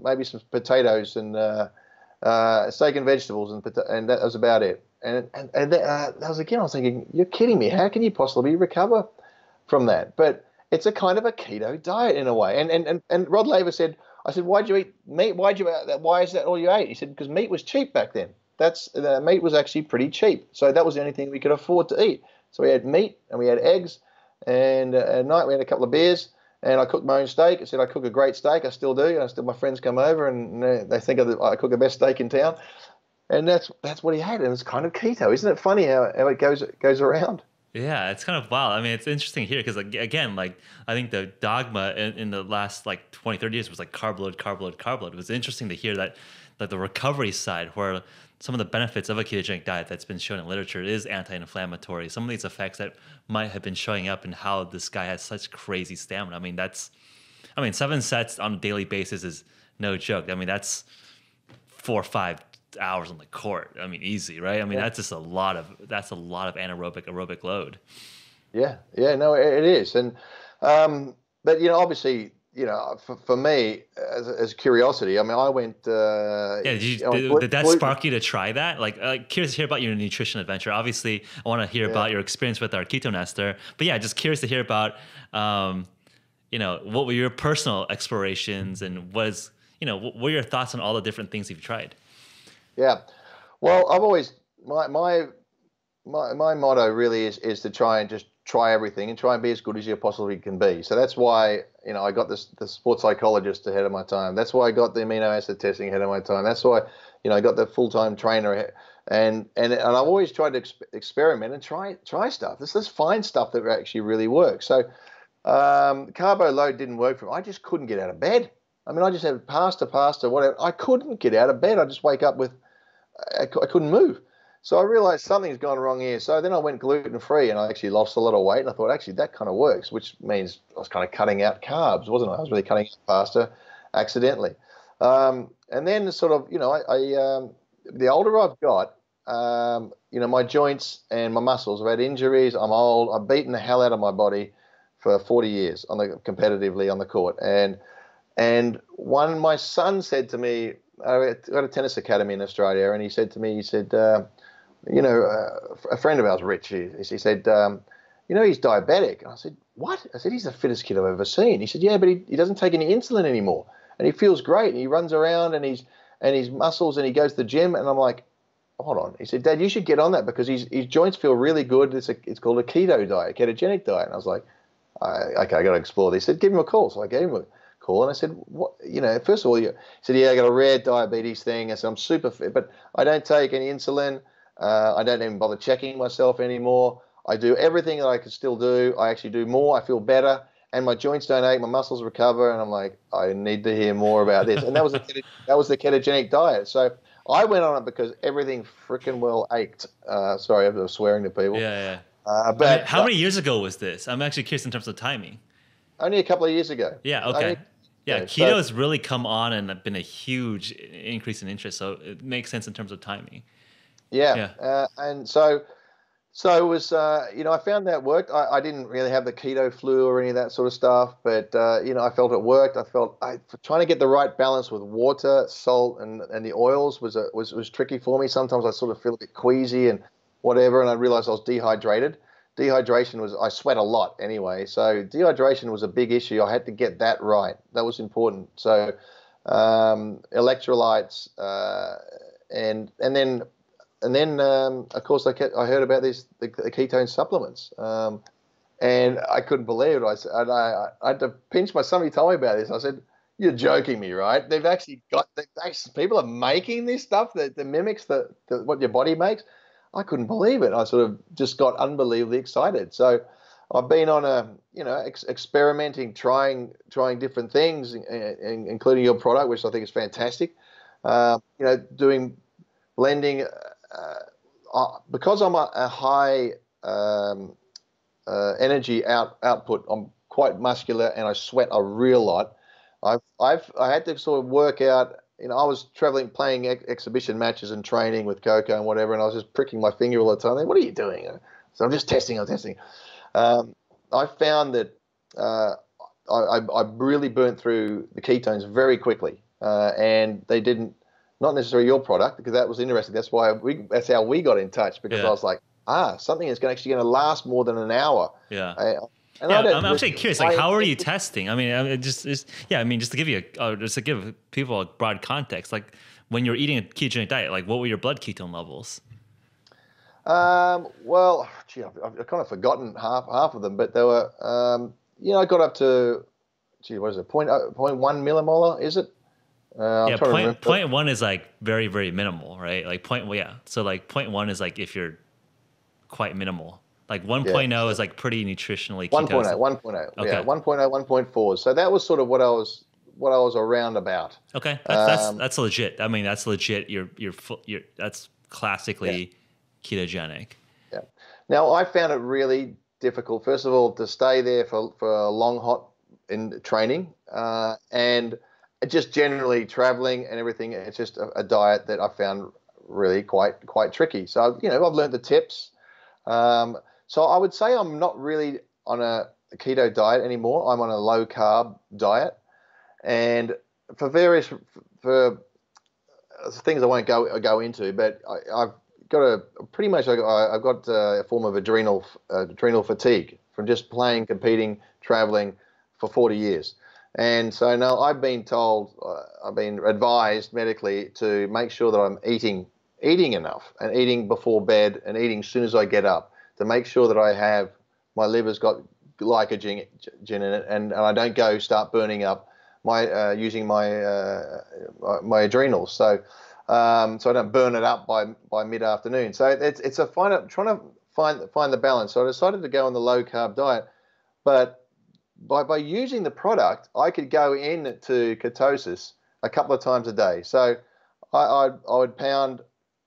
maybe some potatoes and steak and vegetables, and that was about it." And that was again, I was thinking, "You're kidding me. How can you possibly recover from that?" But it's a kind of a keto diet in a way. And Rod Laver said, I said, "Why'd you eat meat? Why is that all you ate?" He said, "Because meat was cheap back then. Meat was actually pretty cheap. So that was the only thing we could afford to eat. So we had meat and we had eggs, and at night we had a couple of beers, and I cooked my own steak." I said, "I cook a great steak. I still do. My friends come over and they think I cook the best steak in town." And that's what he had. And it's kind of keto. Isn't it funny how it goes around? Yeah, it's kind of wild. I mean, it's interesting here because, again, I think the dogma in the last 20, 30 years was carb load, carb load, carb load. It was interesting to hear that the recovery side, where some of the benefits of a ketogenic diet that's been shown in literature is anti-inflammatory. Some of these effects that might have been showing up in how this guy has such crazy stamina. I mean, 7 sets on a daily basis is no joke. I mean, that's 4 or 5 hours on the court. I mean, easy, right? I mean, that's just a lot of aerobic load. Yeah, no, it is. And but obviously, for me as curiosity, I mean, I went. Did that spark you to try that? Curious to hear about your nutrition adventure. Obviously, I want to hear about your experience with our ketone ester. But yeah, just curious to hear about, what were your personal explorations, and what were your thoughts on all the different things you've tried? Yeah, well, I've always my motto really is to try everything and try and be as good as you possibly can be. So that's why I got the sports psychologist ahead of my time. That's why I got the amino acid testing ahead of my time. That's why I got the full-time trainer, and I've always tried to experiment and try stuff. Let's find stuff that actually really works. So carbo load didn't work for me. I just couldn't get out of bed. I mean, I just had pasta, whatever. I couldn't get out of bed. I just wake up I couldn't move. So I realized something's gone wrong here. So then I went gluten-free, and I actually lost a lot of weight. And I thought, actually, that kind of works, which means I was kind of cutting out carbs, wasn't I? I was really cutting out pasta accidentally. And then sort of, the older I've got, my joints and my muscles, I've had injuries. I'm old. I've beaten the hell out of my body for 40 years competitively on the court. And my son said to me, I got a tennis academy in Australia, and he said to me, a friend of ours, Rich, he said, he's diabetic. And I said, "What?" I said, "He's the fittest kid I've ever seen." He said, "Yeah, but he doesn't take any insulin anymore, and he feels great, and he runs around, and his muscles, and he goes to the gym." And I'm like, "Hold on." He said, "Dad, you should get on that because his joints feel really good. It's called a keto diet, ketogenic diet." And I was like, "Okay, I got to explore this." He said, "Give him a call." So I gave him a call, and I said, "What? First of all," he said, "Yeah, I got a rare diabetes thing." I said, "I'm super fit, but I don't take any insulin. I don't even bother checking myself anymore. I do everything that I could still do. I actually do more. I feel better, and my joints don't ache. My muscles recover." And I'm like, I need to hear more about this. And that was the ketogenic diet. So I went on it because everything freaking well ached. Sorry, I'm swearing to people. Yeah. But how many years ago was this? I'm actually curious in terms of timing. only a couple of years ago. Yeah, okay. Keto has really come on and been a huge increase in interest, so it makes sense in terms of timing. Yeah. And so it was, I found that worked. I didn't really have the keto flu or any of that sort of stuff, but, I felt it worked. Trying to get the right balance with water, salt, and the oils was tricky for me. Sometimes I sort of feel a bit queasy and whatever, and I realized I was dehydrated. I sweat a lot anyway, so dehydration was a big issue. I had to get that right. That was important. So electrolytes, and then of course I heard about the ketone supplements, and I couldn't believe it. I had to pinch my. Somebody told me about this. I said, "You're joking me, right? People are making this stuff that mimics what your body makes." I couldn't believe it. I sort of just got unbelievably excited. So I've been on experimenting, trying different things, including your product, which I think is fantastic. Doing blending, because I'm a high energy output. I'm quite muscular and I sweat a real lot. I had to sort of work out. I was traveling, playing exhibition matches and training with Coco and whatever, and I was just pricking my finger all the time. What are you doing? So I'm just testing. I found that I really burnt through the ketones very quickly, and they didn't, not necessarily your product, because that was interesting. That's how we got in touch, because I was like, something that's actually going to last more than an hour. Yeah. I'm actually curious. Like, how are you testing? I mean, just to give give people a broad context. Like, when you're eating a ketogenic diet, like, what were your blood ketone levels? Well, I've kind of forgotten half of them, but they were, I got up to, what is it, 0.1 millimolar? Is it? Point one is like very, very minimal, right? Like So like 0.1 is like if you're quite minimal. Like 1.0 is like pretty nutritionally ketose. 1.0. Okay. Yeah, 1.0, 1.4. So that was sort of what I was around about. Okay, that's legit. I mean, that's legit. That's classically ketogenic. Yeah. Now I found it really difficult. First of all, to stay there for a long hot in training, and just generally traveling and everything. It's just a diet that I found really quite tricky. So I've learned the tips. So I would say I'm not really on a keto diet anymore. I'm on a low carb diet, and for things I won't go into, but I've got a form of adrenal fatigue from just playing, competing, traveling for 40 years. And so now I've been advised medically to make sure that I'm eating enough and eating before bed and eating as soon as I get up, to make sure that my liver's got glycogen in it, and I don't start burning up using my adrenals. So I don't burn it up by mid-afternoon. So it's trying to find the balance. So I decided to go on the low carb diet, but by using the product, I could go into ketosis a couple of times a day. So I would pound.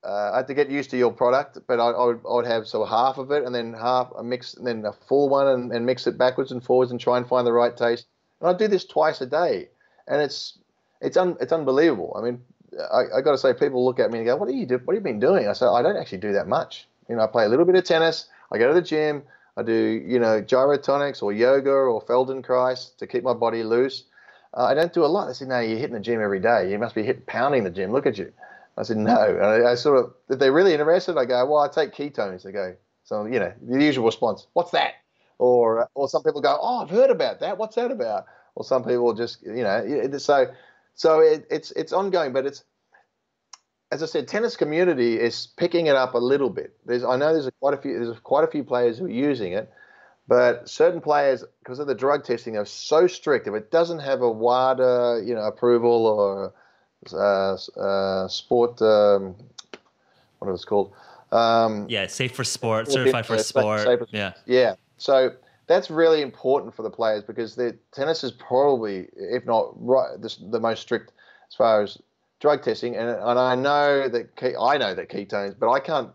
I had to get used to your product, but I would have half of it and then half a mix, and then a full one, and mix it backwards and forwards and try and find the right taste. And I do this twice a day, and it's unbelievable. I mean, I got to say, people look at me and go, "What have you been doing?" I say, "I don't actually do that much. I play a little bit of tennis. I go to the gym. I do gyrotonics or yoga or Feldenkrais to keep my body loose. I don't do a lot." They say, "No, you're hitting the gym every day. You must be pounding the gym. Look at you." I said, "No." And I sort of, if they're really interested, I go, "Well, I take ketones." They go, so the usual response, "What's that?" Or some people go, "Oh, I've heard about that. What's that about?" Or some people just, so it's ongoing, but it's, as I said, tennis community is picking it up a little bit. I know there's quite a few players who are using it, but certain players, because of the drug testing, are so strict. If it doesn't have a WADA, approval, or sport, what is it called? Safe for sport, certified for sport. Yeah. So that's really important for the players, because the tennis is probably, if not right, the most strict as far as drug testing, and I know that ketones, but I can't.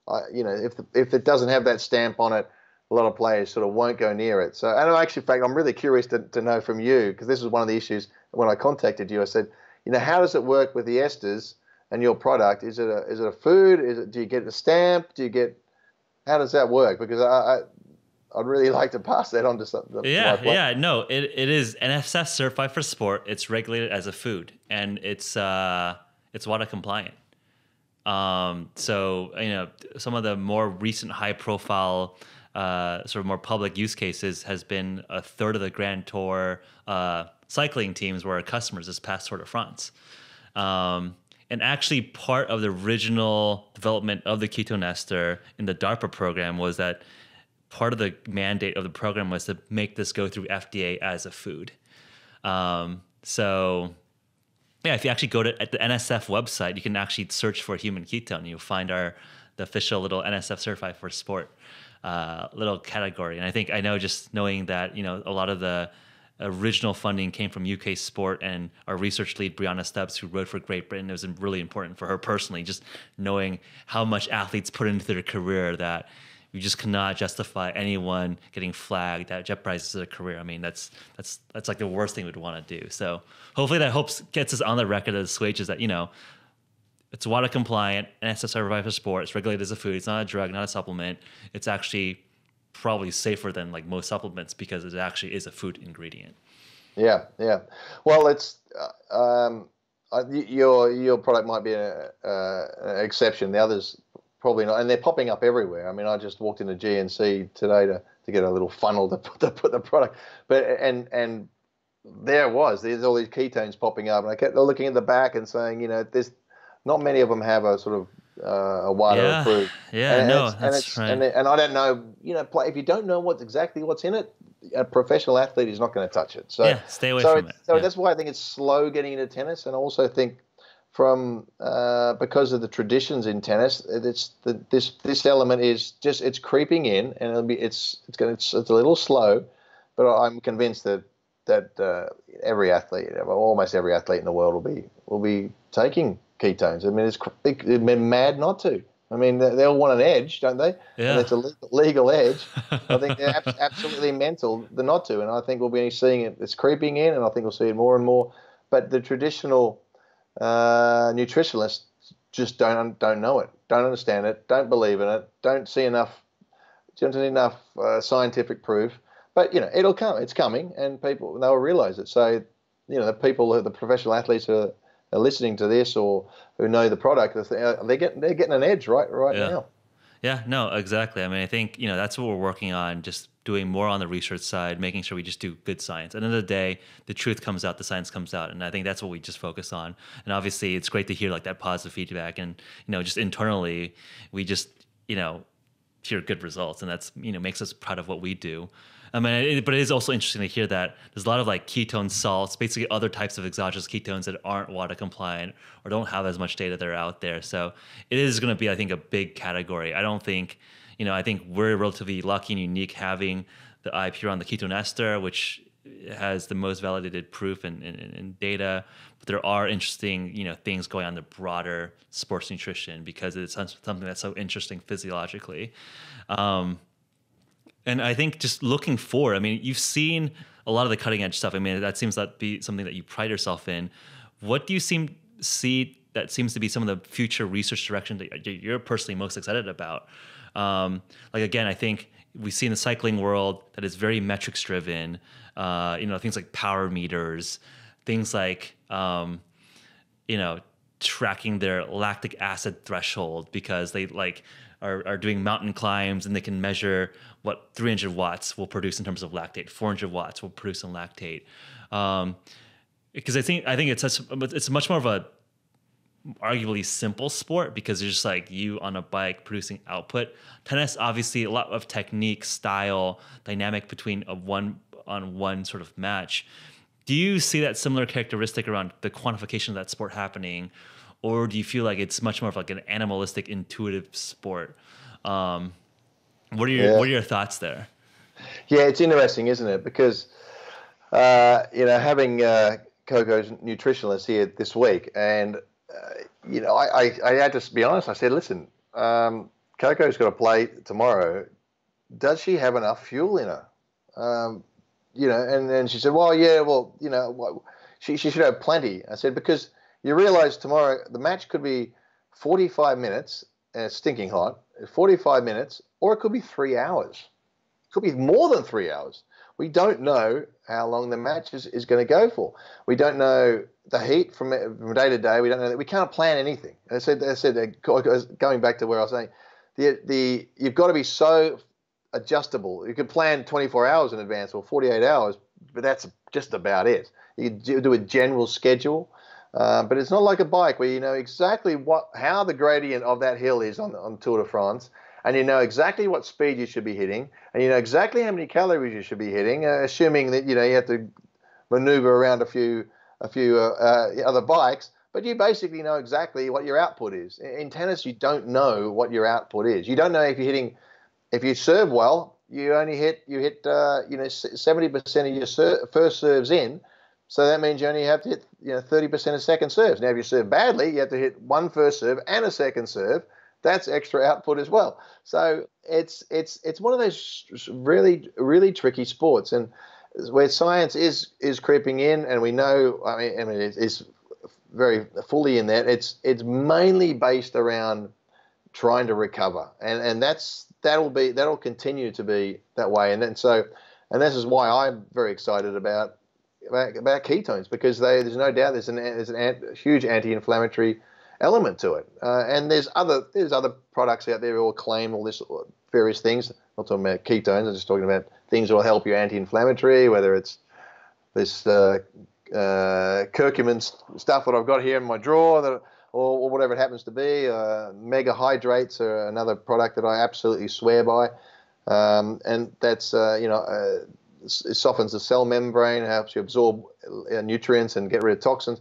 If it doesn't have that stamp on it, a lot of players sort of won't go near it. So, and actually, in fact, I'm really curious to know from you, because this was one of the issues when I contacted you. I said, how does it work with the esters and your product? Is it a food? Do you get a stamp? How does that work? Because I'd really like to pass that on to something. Yeah. No, it is NSF certified for sport. It's regulated as a food, and it's WADA compliant. So some of the more recent high profile sort of more public use cases has been a third of the Grand Tour cycling teams were our customers this past Tour de France. And actually part of the original development of the ketone ester in the DARPA program was that part of the mandate of the program was to make this go through FDA as a food. If you actually go to at the NSF website, you can actually search for human ketone. You'll find the official little NSF certified for sport little category. And I know just knowing that, a lot of the original funding came from UK Sport, and our research lead, Brianna Stubbs, who rode for Great Britain, it was really important for her personally, just knowing how much athletes put into their career that you just cannot justify anyone getting flagged that jeopardizes their career. I mean, that's like the worst thing we'd want to do. So hopefully that gets us on the record as assuages that, it's WADA compliant, NSF certified for sport, it's regulated as a food, it's not a drug, not a supplement. It's actually probably safer than like most supplements because it actually is a food ingredient. Yeah. Well, it's your product might be an exception. The others probably not, and they're popping up everywhere. I mean, I just walked into GNC today to get a little funnel to put the product, but and there it was. There's all these ketones popping up, and I kept looking at the back and saying, there's not many of them have a sort of a WADA approved. Yeah, that's right. And I don't know, if you don't know exactly what's in it, a professional athlete is not going to touch it. So stay away from it. So that's why I think it's slow getting into tennis, and I also think from because of the traditions in tennis, this element is just it's creeping in, and it's a little slow, but I'm convinced that almost every athlete in the world will be taking ketones. I mean, it'd be mad not to. I mean, they all want an edge, don't they? Yeah. And it's a legal edge. I think they're absolutely mental not to, and I think we'll be seeing it. It's creeping in, and I think we'll see it more and more. But the traditional nutritionalists just don't know it, don't understand it, don't believe in it, don't see enough scientific proof. But it'll come. It's coming, and they'll realize it. So the professional athletes who are listening to this or who know the product, they're getting an edge right now. Yeah, no, exactly. I mean, I think that's what we're working on, just doing more on the research side, making sure we just do good science. At the end of the day, the truth comes out, the science comes out, and I think that's what we just focus on. And obviously, it's great to hear like that positive feedback, and just internally, we just hear good results, and that's makes us proud of what we do. I mean, but it is also interesting to hear that there's a lot of like ketone salts, basically other types of exogenous ketones that aren't WADA compliant or don't have as much data that are out there. So it is going to be, I think, a big category. I don't think, I think we're relatively lucky and unique having the IP around the ketone ester, which has the most validated proof and data. But there are interesting, things going on in the broader sports nutrition because it's something that's so interesting physiologically. And I think just looking forward, I mean, you've seen a lot of the cutting edge stuff. I mean, that seems to be something that you pride yourself in. What do you see that seems to be some of the future research direction that you're personally most excited about? Again, I think we see in the cycling world that it's very metrics driven. Things like power meters, things like, tracking their lactic acid threshold because they are doing mountain climbs and they can measure what 300 watts will produce in terms of lactate, 400 watts will produce in lactate. Because I think it's much more of a arguably simple sport because it's just like you on a bike producing output. Tennis, obviously, a lot of technique, style, dynamic between a one-on-one sort of match. Do you see that similar characteristic around the quantification of that sport happening, or do you feel like it's much more of like an animalistic, intuitive sport? What are your thoughts there? Yeah, it's interesting, isn't it? Because having Coco's nutritionalist here this week, and I had to be honest. I said, listen, Coco's got to play tomorrow. Does she have enough fuel in her? And then she said, she should have plenty. I said, because you realize tomorrow the match could be 45 minutes and it's stinking hot, 45 minutes, or it could be 3 hours. It could be more than 3 hours. We don't know how long the match is going to go for. We don't know the heat from day to day. We don't know. We can't plan anything. I said, going back to where I was saying, you've got to be so adjustable. You can plan 24 hours in advance or 48 hours, but that's just about it. You can do a general schedule, but it's not like a bike where you know exactly how the gradient of that hill is on Tour de France, and you know exactly what speed you should be hitting, and you know exactly how many calories you should be hitting, assuming that you have to maneuver around a few other bikes, but you basically know exactly what your output is. In tennis, you don't know what your output is. You don't know if you're hitting. If you serve well, you hit 70% of your first serves in, so that means you only have to hit 30% of second serves. Now, if you serve badly, you have to hit one first serve and a second serve. That's extra output as well. So it's one of those really, really tricky sports, and where science is creeping in, and we know. I mean, it's very fully in that. It's mainly based around trying to recover, and that'll continue to be that way. And this is why I'm very excited about ketones, because there's no doubt there's a huge anti-inflammatory element to it, and there's other products out there who will claim all this various things. I'm not talking about ketones. I'm just talking about things that will help you anti-inflammatory, whether it's this curcumin stuff that I've got here in my drawer, or whatever it happens to be. Mega hydrates are another product that I absolutely swear by, and that's it softens the cell membrane, helps you absorb nutrients and get rid of toxins.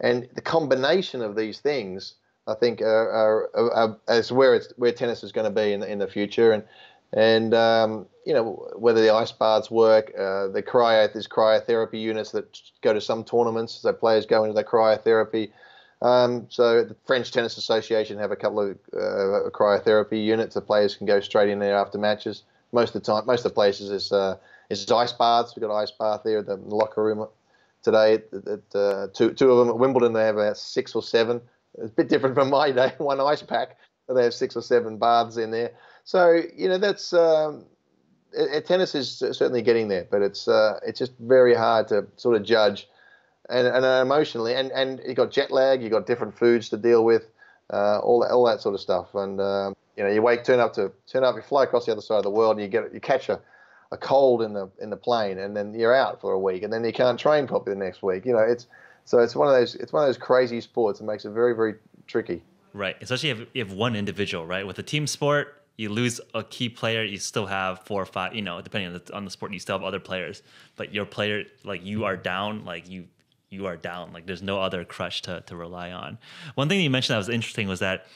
And the combination of these things, I think, is where tennis is going to be in the future. And whether the ice baths work, there's cryotherapy units that go to some tournaments, so players go into the cryotherapy. So the French Tennis Association have a couple of cryotherapy units. The players can go straight in there after matches. Most of the places is ice baths. We've got an ice bath there at the locker room today. Two of them at Wimbledon, they have about 6 or 7. It's a bit different from my day, one ice pack, but they have 6 or 7 baths in there. So that's tennis is certainly getting there, but it's just very hard to sort of judge, and emotionally, and you got jet lag, you got different foods to deal with, all that sort of stuff, and you turn up, you fly across the other side of the world, and you catch a cold in the plane, and then you're out for a week, and then you can't train properly the next week. It's one of those crazy sports that makes it very, very tricky. Right, especially if you have one individual, right? With a team sport, you lose a key player, you still have 4 or 5. Depending on the sport, you still have other players. But your player, like, you are down, like you are down. Like, there's no other crutch to rely on. One thing you mentioned that was interesting was that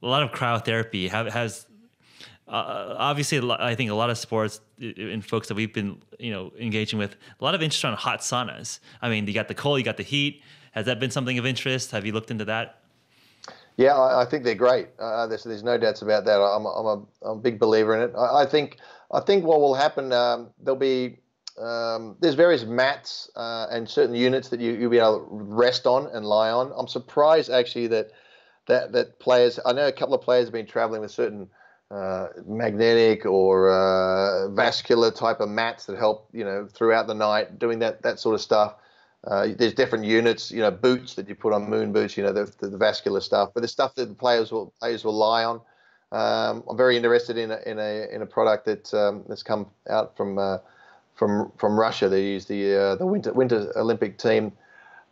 a lot of cryotherapy has. Obviously, I think a lot of sports and folks that we've been, engaging with, a lot of interest on hot saunas. I mean, you got the cold, you got the heat. Has that been something of interest? Have you looked into that? Yeah, I think they're great. There's no doubts about that. I'm a big believer in it. I think what will happen, there'll be there's various mats and certain units that you'll be able to rest on and lie on. I'm surprised actually that players. I know a couple of players have been traveling with certain magnetic or vascular type of mats that help throughout the night, doing that sort of stuff. There's different units, boots that you put on, moon boots, the vascular stuff, but the stuff that the players will lie on. I'm very interested in a product that's come out from Russia. They use the Winter Olympic team.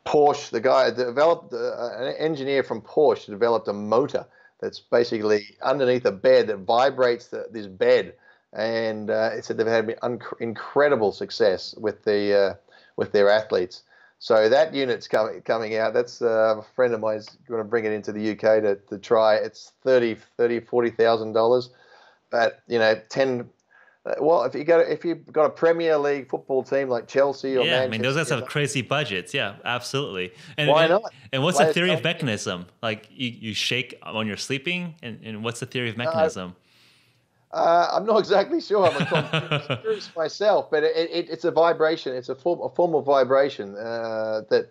Porsche, the guy developed, an engineer from Porsche developed a motor that's basically underneath a bed that vibrates this bed, and it said they've had incredible success with their athletes. So that unit's coming out. That's a friend of mine's going to bring it into the UK to try. It's $40,000, but Well, if you've got a Premier League football team like Chelsea or Yeah, I mean, Manchester those guys have United, crazy budgets. Yeah, absolutely. why not? And what's the Players theory of come. mechanism? Like you shake when you're sleeping, and what's the theory of No, mechanism? I'm not exactly sure. I'm a conspiracy myself, but it's a vibration. It's a form of vibration that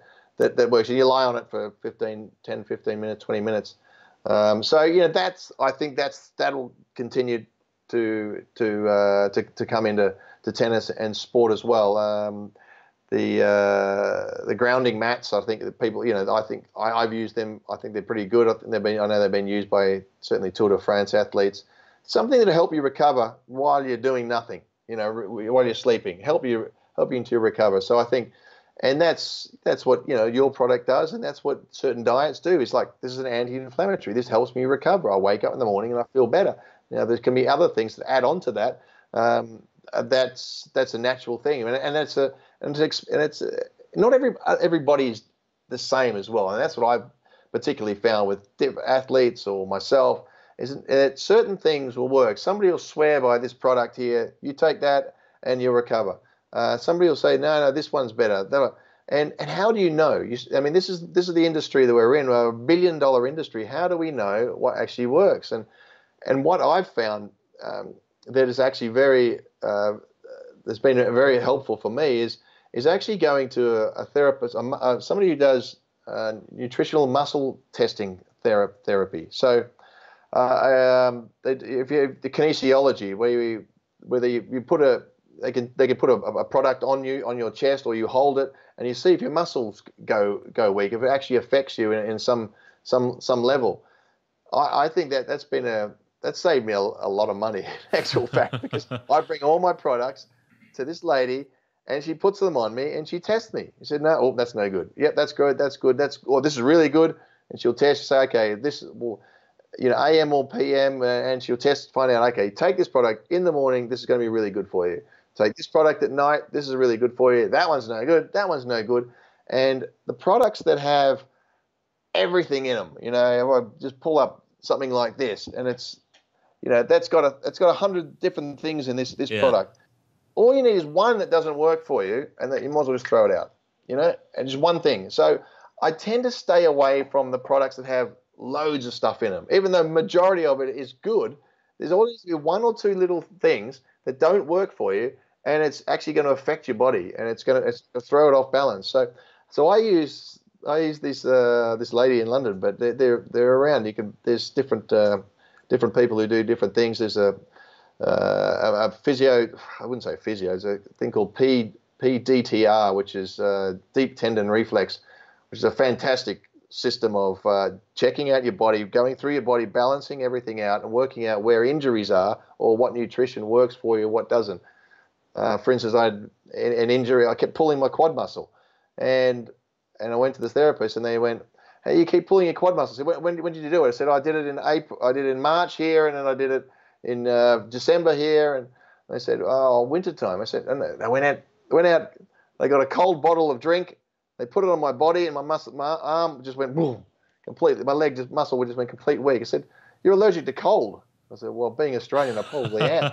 works. And you lie on it for 10, 15 minutes, 20 minutes. So I think that'll continue to come into tennis and sport as well. The grounding mats, I think that people, I've used them. I think they're pretty good. I know they've been used by certainly Tour de France athletes. Something that'll help you recover while you're doing nothing, while you're sleeping, help you to recover. So I think, and that's what, your product does, and that's what certain diets do. It's like, this is an anti-inflammatory. This helps me recover. I wake up in the morning and I feel better. Now, there can be other things that add on to that. That's a natural thing, and it's not everybody's the same as well, and that's what I've particularly found with athletes or myself. Is that certain things will work. Somebody will swear by this product here. You take that and you'll recover. Somebody will say, no, this one's better. And how do you know? This is the industry that we're in, a $1 billion industry. How do we know what actually works? And what I've found that is actually that's been very helpful for me is actually going to a therapist, somebody who does nutritional muscle testing therapy. So. If you have the kinesiology, whether you put they can put a product on your chest, or you hold it and you see if your muscles go weak, if it actually affects you in some level. I think that saved me a lot of money in actual fact, because I bring all my products to this lady and she puts them on me and she tests me. She said, no, that's no good. Yep, that's good. This is really good. And she'll test, say, okay, this will, AM or PM, and she'll test, find out, okay, take this product in the morning, this is going to be really good for you. Take this product at night, this is really good for you. That one's no good, that one's no good. And the products that have everything in them, I just pull up something like this, and it's, that's got 100 different things in this product. All you need is one that doesn't work for you, and that you might as well just throw it out, and just one thing. So I tend to stay away from the products that have loads of stuff in them. Even though the majority of it is good, there's always one or two little things that don't work for you, and it's actually going to affect your body, and it's going to throw it off balance. So I use this lady in London, but they're around. There's different people who do different things. There's a physio. I wouldn't say physio. There's a thing called PDTR, which is deep tendon reflex, which is a fantastic system of checking out your body, going through your body, balancing everything out, and working out where injuries are, or what nutrition works for you, what doesn't. For instance, I had an injury. I kept pulling my quad muscle, and I went to the therapist, and they went, "Hey, you keep pulling your quad muscle." I said, when did you do it? I said, I did it in April. I did it in March here, and then I did it in December here. And they said, "Oh, winter time." I said, and they went out. They got a cold bottle of drink. They put it on my body, and my arm just went boom, completely. My leg muscle just went complete weak. I said, "You're allergic to cold." I said, "Well, being Australian, I probably am."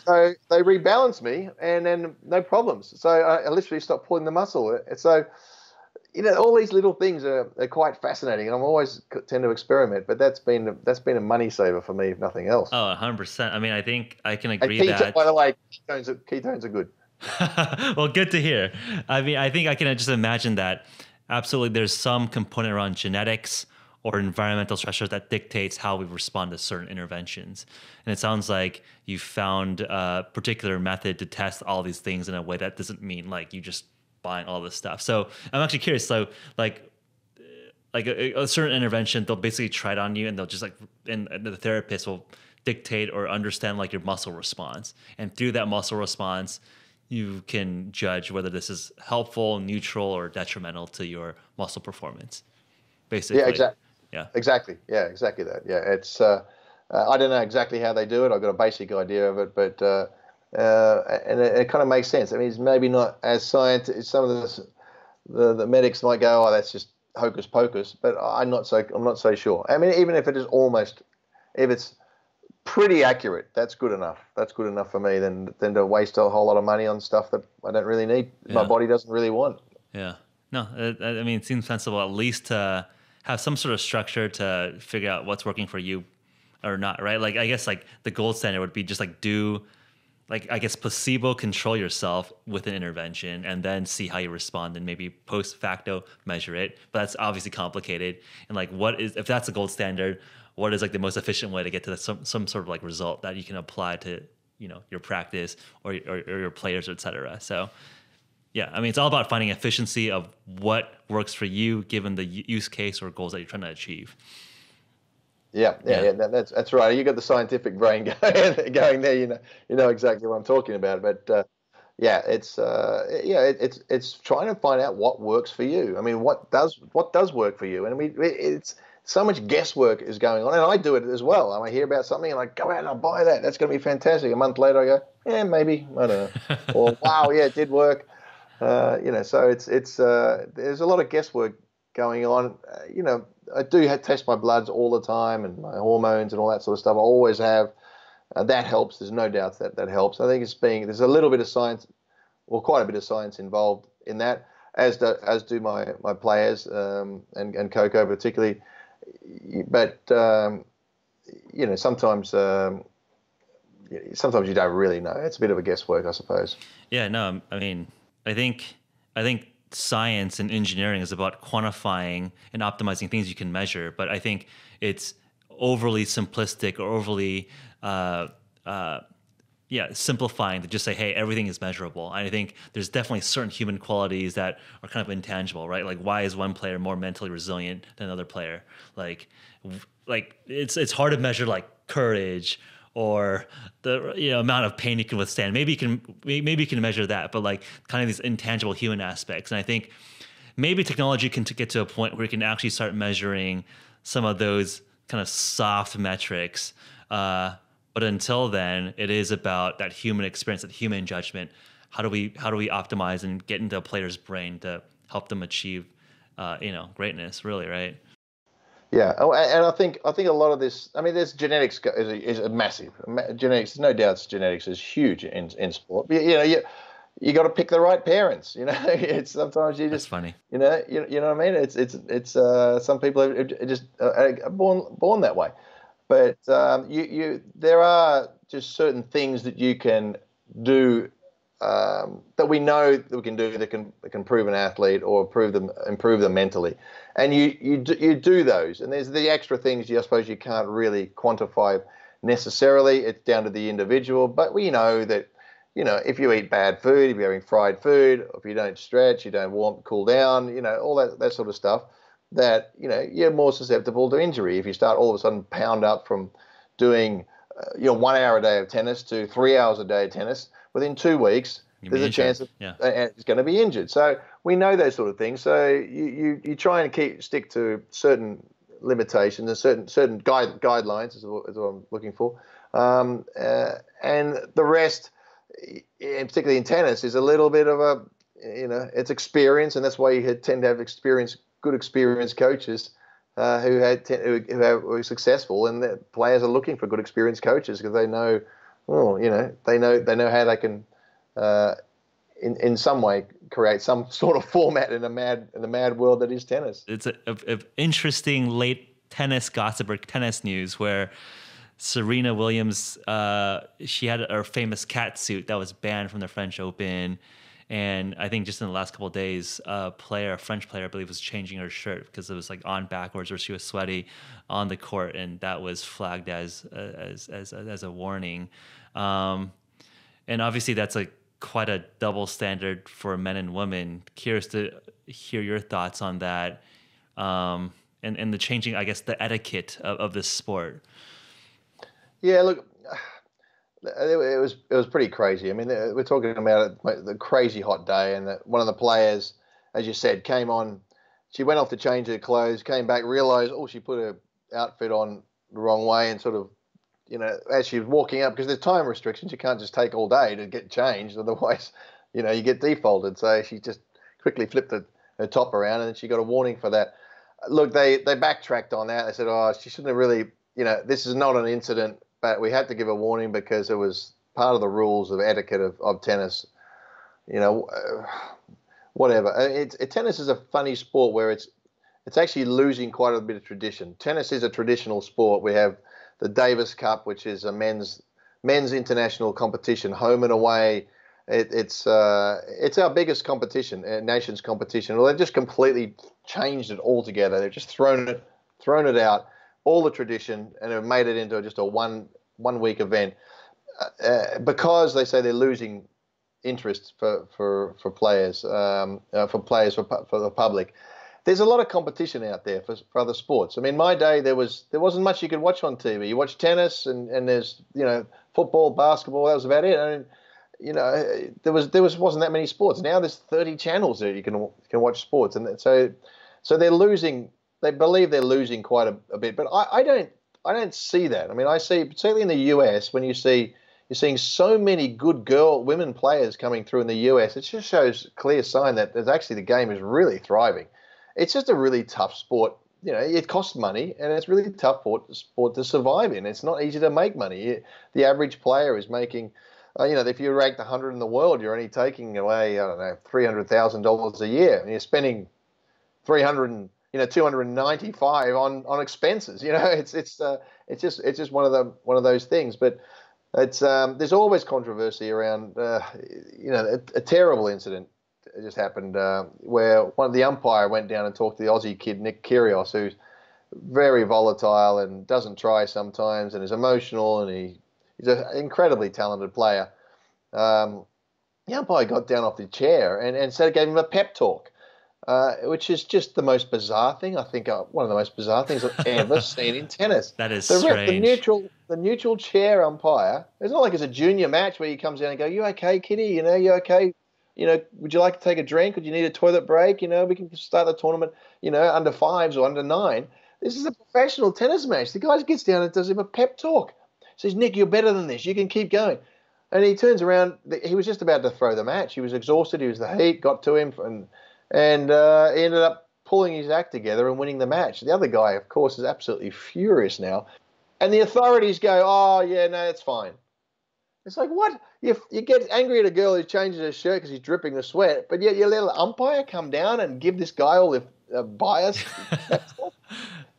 So they rebalanced me, and then no problems. So I literally stopped pulling the muscle. So, all these little things are quite fascinating, and I'm always tend to experiment. But that's been a money saver for me, if nothing else. Oh, 100%. I think I can agree that. By the way, ketones are good. Well, good to hear. I think I can just imagine that absolutely there's some component around genetics or environmental stressors that dictates how we respond to certain interventions. And it sounds like you found a particular method to test all these things in a way that doesn't mean like you just buying all this stuff. So I'm actually curious. So like a certain intervention, they'll basically try it on you, and they'll just and the therapist will dictate or understand like your muscle response. And through that muscle response, you can judge whether this is helpful, neutral, or detrimental to your muscle performance. Basically. Yeah, exactly. Yeah. Exactly. Yeah, exactly that. Yeah, it's. I don't know exactly how they do it. I've got a basic idea of it, but and it kind of makes sense. It's maybe not as scientific. Some of the medics might go, "Oh, that's just hocus pocus," but I'm not so sure. Even if it is if it's pretty accurate. That's good enough. That's good enough for me than to waste a whole lot of money on stuff that I don't really need. Yeah. My body doesn't really want. Yeah. No, I mean, it seems sensible at least to have some sort of structure to figure out what's working for you or not, right? Like, I guess like the gold standard would be just like placebo control yourself with an intervention and then see how you respond and maybe post facto measure it. But that's obviously complicated. And like, if that's the gold standard, what is like the most efficient way to get to some sort of like result that you can apply to, your practice or your players, et cetera. So yeah, I mean, it's all about finding efficiency of what works for you given the use case or goals that you're trying to achieve. Yeah. That's right. You got the scientific brain going there. You know exactly what I'm talking about. But it's trying to find out what works for you. I mean, what does work for you? And it's so much guesswork is going on, and I do it as well. I hear about something and I go out and I buy that. That's going to be fantastic. A month later, I go, yeah, maybe, I don't know, or wow, yeah, it did work. So it's there's a lot of guesswork going on. I do test my bloods all the time and my hormones and all that sort of stuff. I always have. That helps. There's no doubt that helps. I think there's a little bit of science, or quite a bit of science involved in that, as do my players and Coco particularly. But sometimes you don't really know. It's a bit of a guesswork, I suppose. Yeah, no, I mean, I think science and engineering is about quantifying and optimizing things you can measure, but I think it's overly simplistic or overly simplifying to just say, hey, everything is measurable. And I think there's definitely certain human qualities that are kind of intangible, right? Like, why is one player more mentally resilient than another player? Like it's hard to measure like courage or the amount of pain you can withstand. Maybe you can measure that, but like kind of these intangible human aspects. And I think maybe technology can get to a point where you can actually start measuring some of those kind of soft metrics. But until then, it is about that human experience, that human judgment. How do we optimize and get into a player's brain to help them achieve, greatness? Really, right? Yeah, and I think a lot of this. I mean, there's genetics is a massive genetics. No doubt, genetics is huge in sport. But, you got to pick the right parents. It's sometimes you just. That's funny. You know what I mean. It's some people are just born that way, but there are just certain things that you can do that we know that we can do that can improve an athlete or improve them mentally, and you do those. And there's the extra things I suppose you can't really quantify necessarily. It's down to the individual, but we know that if you eat bad food, if you're having fried food, if you don't stretch, you don't cool down, all that sort of stuff, that you're more susceptible to injury. If you start all of a sudden pound up from doing 1 hour a day of tennis to 3 hours a day of tennis, within 2 weeks, there's a chance that it's going to be injured. So we know those sort of things. So you try and stick to certain limitations and certain guidelines is what I'm looking for. And the rest, particularly in tennis, is a little bit of it's experience, and that's why you tend to have good experienced coaches who were successful, and the players are looking for good experienced coaches because they know. They know how they can, in some way, create some sort of format in the mad world that is tennis. It's a interesting late tennis gossip or tennis news where Serena Williams, she had her famous cat suit that was banned from the French Open. And I think just in the last couple of days, a French player, I believe, was changing her shirt because it was like on backwards or she was sweaty on the court, and that was flagged as a warning. And obviously, that's quite a double standard for men and women. Curious to hear your thoughts on that, and the changing, I guess, the etiquette of this sport. Yeah, look. It was pretty crazy. I mean, we're talking about the crazy hot day, and one of the players, as you said, came on. She went off to change her clothes, came back, realised, she put her outfit on the wrong way, and sort of, as she was walking up, because there's time restrictions, you can't just take all day to get changed, otherwise, you get defaulted. So she just quickly flipped her top around, and then she got a warning for that. Look, they backtracked on that. They said, she shouldn't have really, this is not an incident but we had to give a warning because it was part of the rules of etiquette of tennis. You know, whatever. Tennis is a funny sport where it's actually losing quite a bit of tradition. Tennis is a traditional sport. We have the Davis Cup, which is a men's international competition, home and away. It's our biggest competition, nation's competition. Well, they've just completely changed it altogether. They've just thrown it out, all the tradition, and have made it into just a one week event because they say they're losing interest for players, for the public. There's a lot of competition out there for other sports. I mean, my day there wasn't much you could watch on TV. You watch tennis and there's football, basketball. That was about it. I mean, there wasn't that many sports. Now there's 30 channels that you can watch sports, and so they're losing. They believe they're losing quite a bit, but I don't see that. I mean, I see particularly in the US when you're seeing so many good women players coming through in the US. It just shows a clear sign that there's actually the game is really thriving. It's just a really tough sport. It costs money, and it's really tough sport to survive in. It's not easy to make money. The average player is making, if you're ranked 100 in the world, you're only taking away, I don't know, $300,000 a year, and you're spending 295 on expenses. It's just one of those things. But it's there's always controversy around a terrible incident. It just happened where one of the umpire went down and talked to the Aussie kid Nick Kyrgios, who's very volatile and doesn't try sometimes and is emotional, and he's an incredibly talented player. The umpire got down off the chair and gave him a pep talk, which is just the most bizarre thing. I think one of the most bizarre things I've ever seen in tennis. That is strange. The neutral chair umpire. It's not like it's a junior match where he comes down and goes, "You okay, kitty? You okay? Would you like to take a drink? Would you need a toilet break? We can start the tournament, under 5s or under 9. This is a professional tennis match. The guy gets down and does him a pep talk. Says, "Nick, you're better than this. You can keep going." And he turns around. He was just about to throw the match. He was exhausted. The heat got to him, and he ended up pulling his act together and winning the match. The other guy, of course, is absolutely furious now. And the authorities go, "Oh, yeah, no, that's fine." It's like, what? You get angry at a girl who changes her shirt because he's dripping the sweat, but yet you let an umpire come down and give this guy all the bias.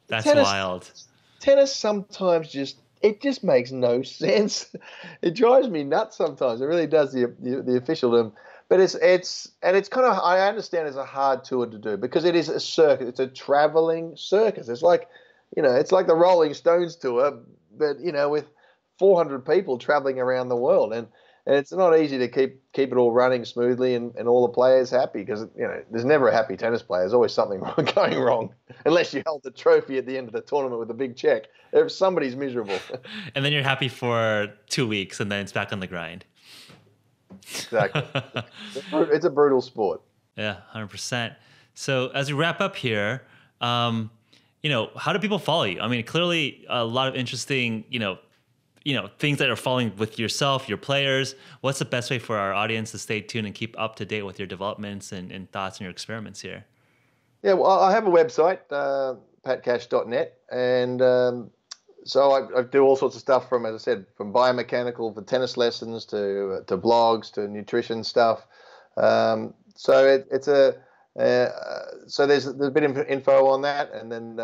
That's wild. Tennis sometimes just makes no sense. It drives me nuts sometimes. It really does, the officialdom. But it's kind of, I understand it's a hard tour to do because it is a circus. It's a traveling circus. It's like, it's like the Rolling Stones tour, but with 400 people traveling around the world, and it's not easy to keep it all running smoothly and all the players happy because there's never a happy tennis player. There's always something going wrong unless you held the trophy at the end of the tournament with a big check. If somebody's miserable, and then you're happy for 2 weeks, and then it's back on the grind. Exactly. It's a brutal sport. Yeah, 100%. So as we wrap up here, how do people follow you? I mean, clearly a lot of interesting, things that are following with yourself, your players. What's the best way for our audience to stay tuned and keep up to date with your developments and thoughts and your experiments here? Yeah, well, I have a website, patcash.net, and so I do all sorts of stuff from, as I said, from biomechanical for tennis lessons to blogs to nutrition stuff. So there's a bit of info on that, and then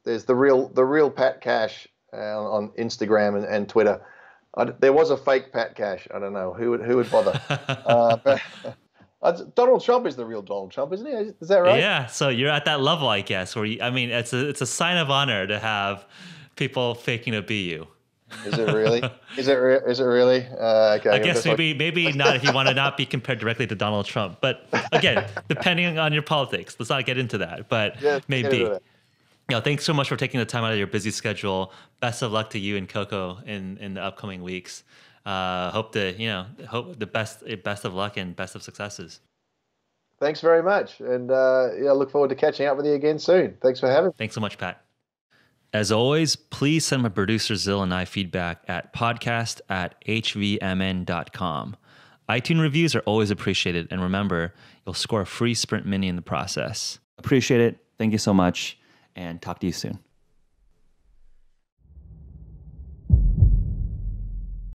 there's the real Pat Cash on Instagram and Twitter. There was a fake Pat Cash. I don't know who would bother. But Donald Trump is the real Donald Trump, isn't he? Is that right? Yeah. So you're at that level, I guess. Where it's a sign of honor to have people faking to be you. Is it really? Is it really? Okay. I guess maybe not if you want to not be compared directly to Donald Trump. But again, depending on your politics, let's not get into that. But yeah, maybe. Thanks so much for taking the time out of your busy schedule. Best of luck to you and Coco in the upcoming weeks. Hope the best of luck and best of successes. Thanks very much, and look forward to catching up with you again soon. Thanks for having me. Thanks so much, Pat. As always, please send my producer Zill and I feedback at podcast@hvmn.com. iTunes reviews are always appreciated, and remember, you'll score a free Sprint Mini in the process. Appreciate it. Thank you so much, and talk to you soon.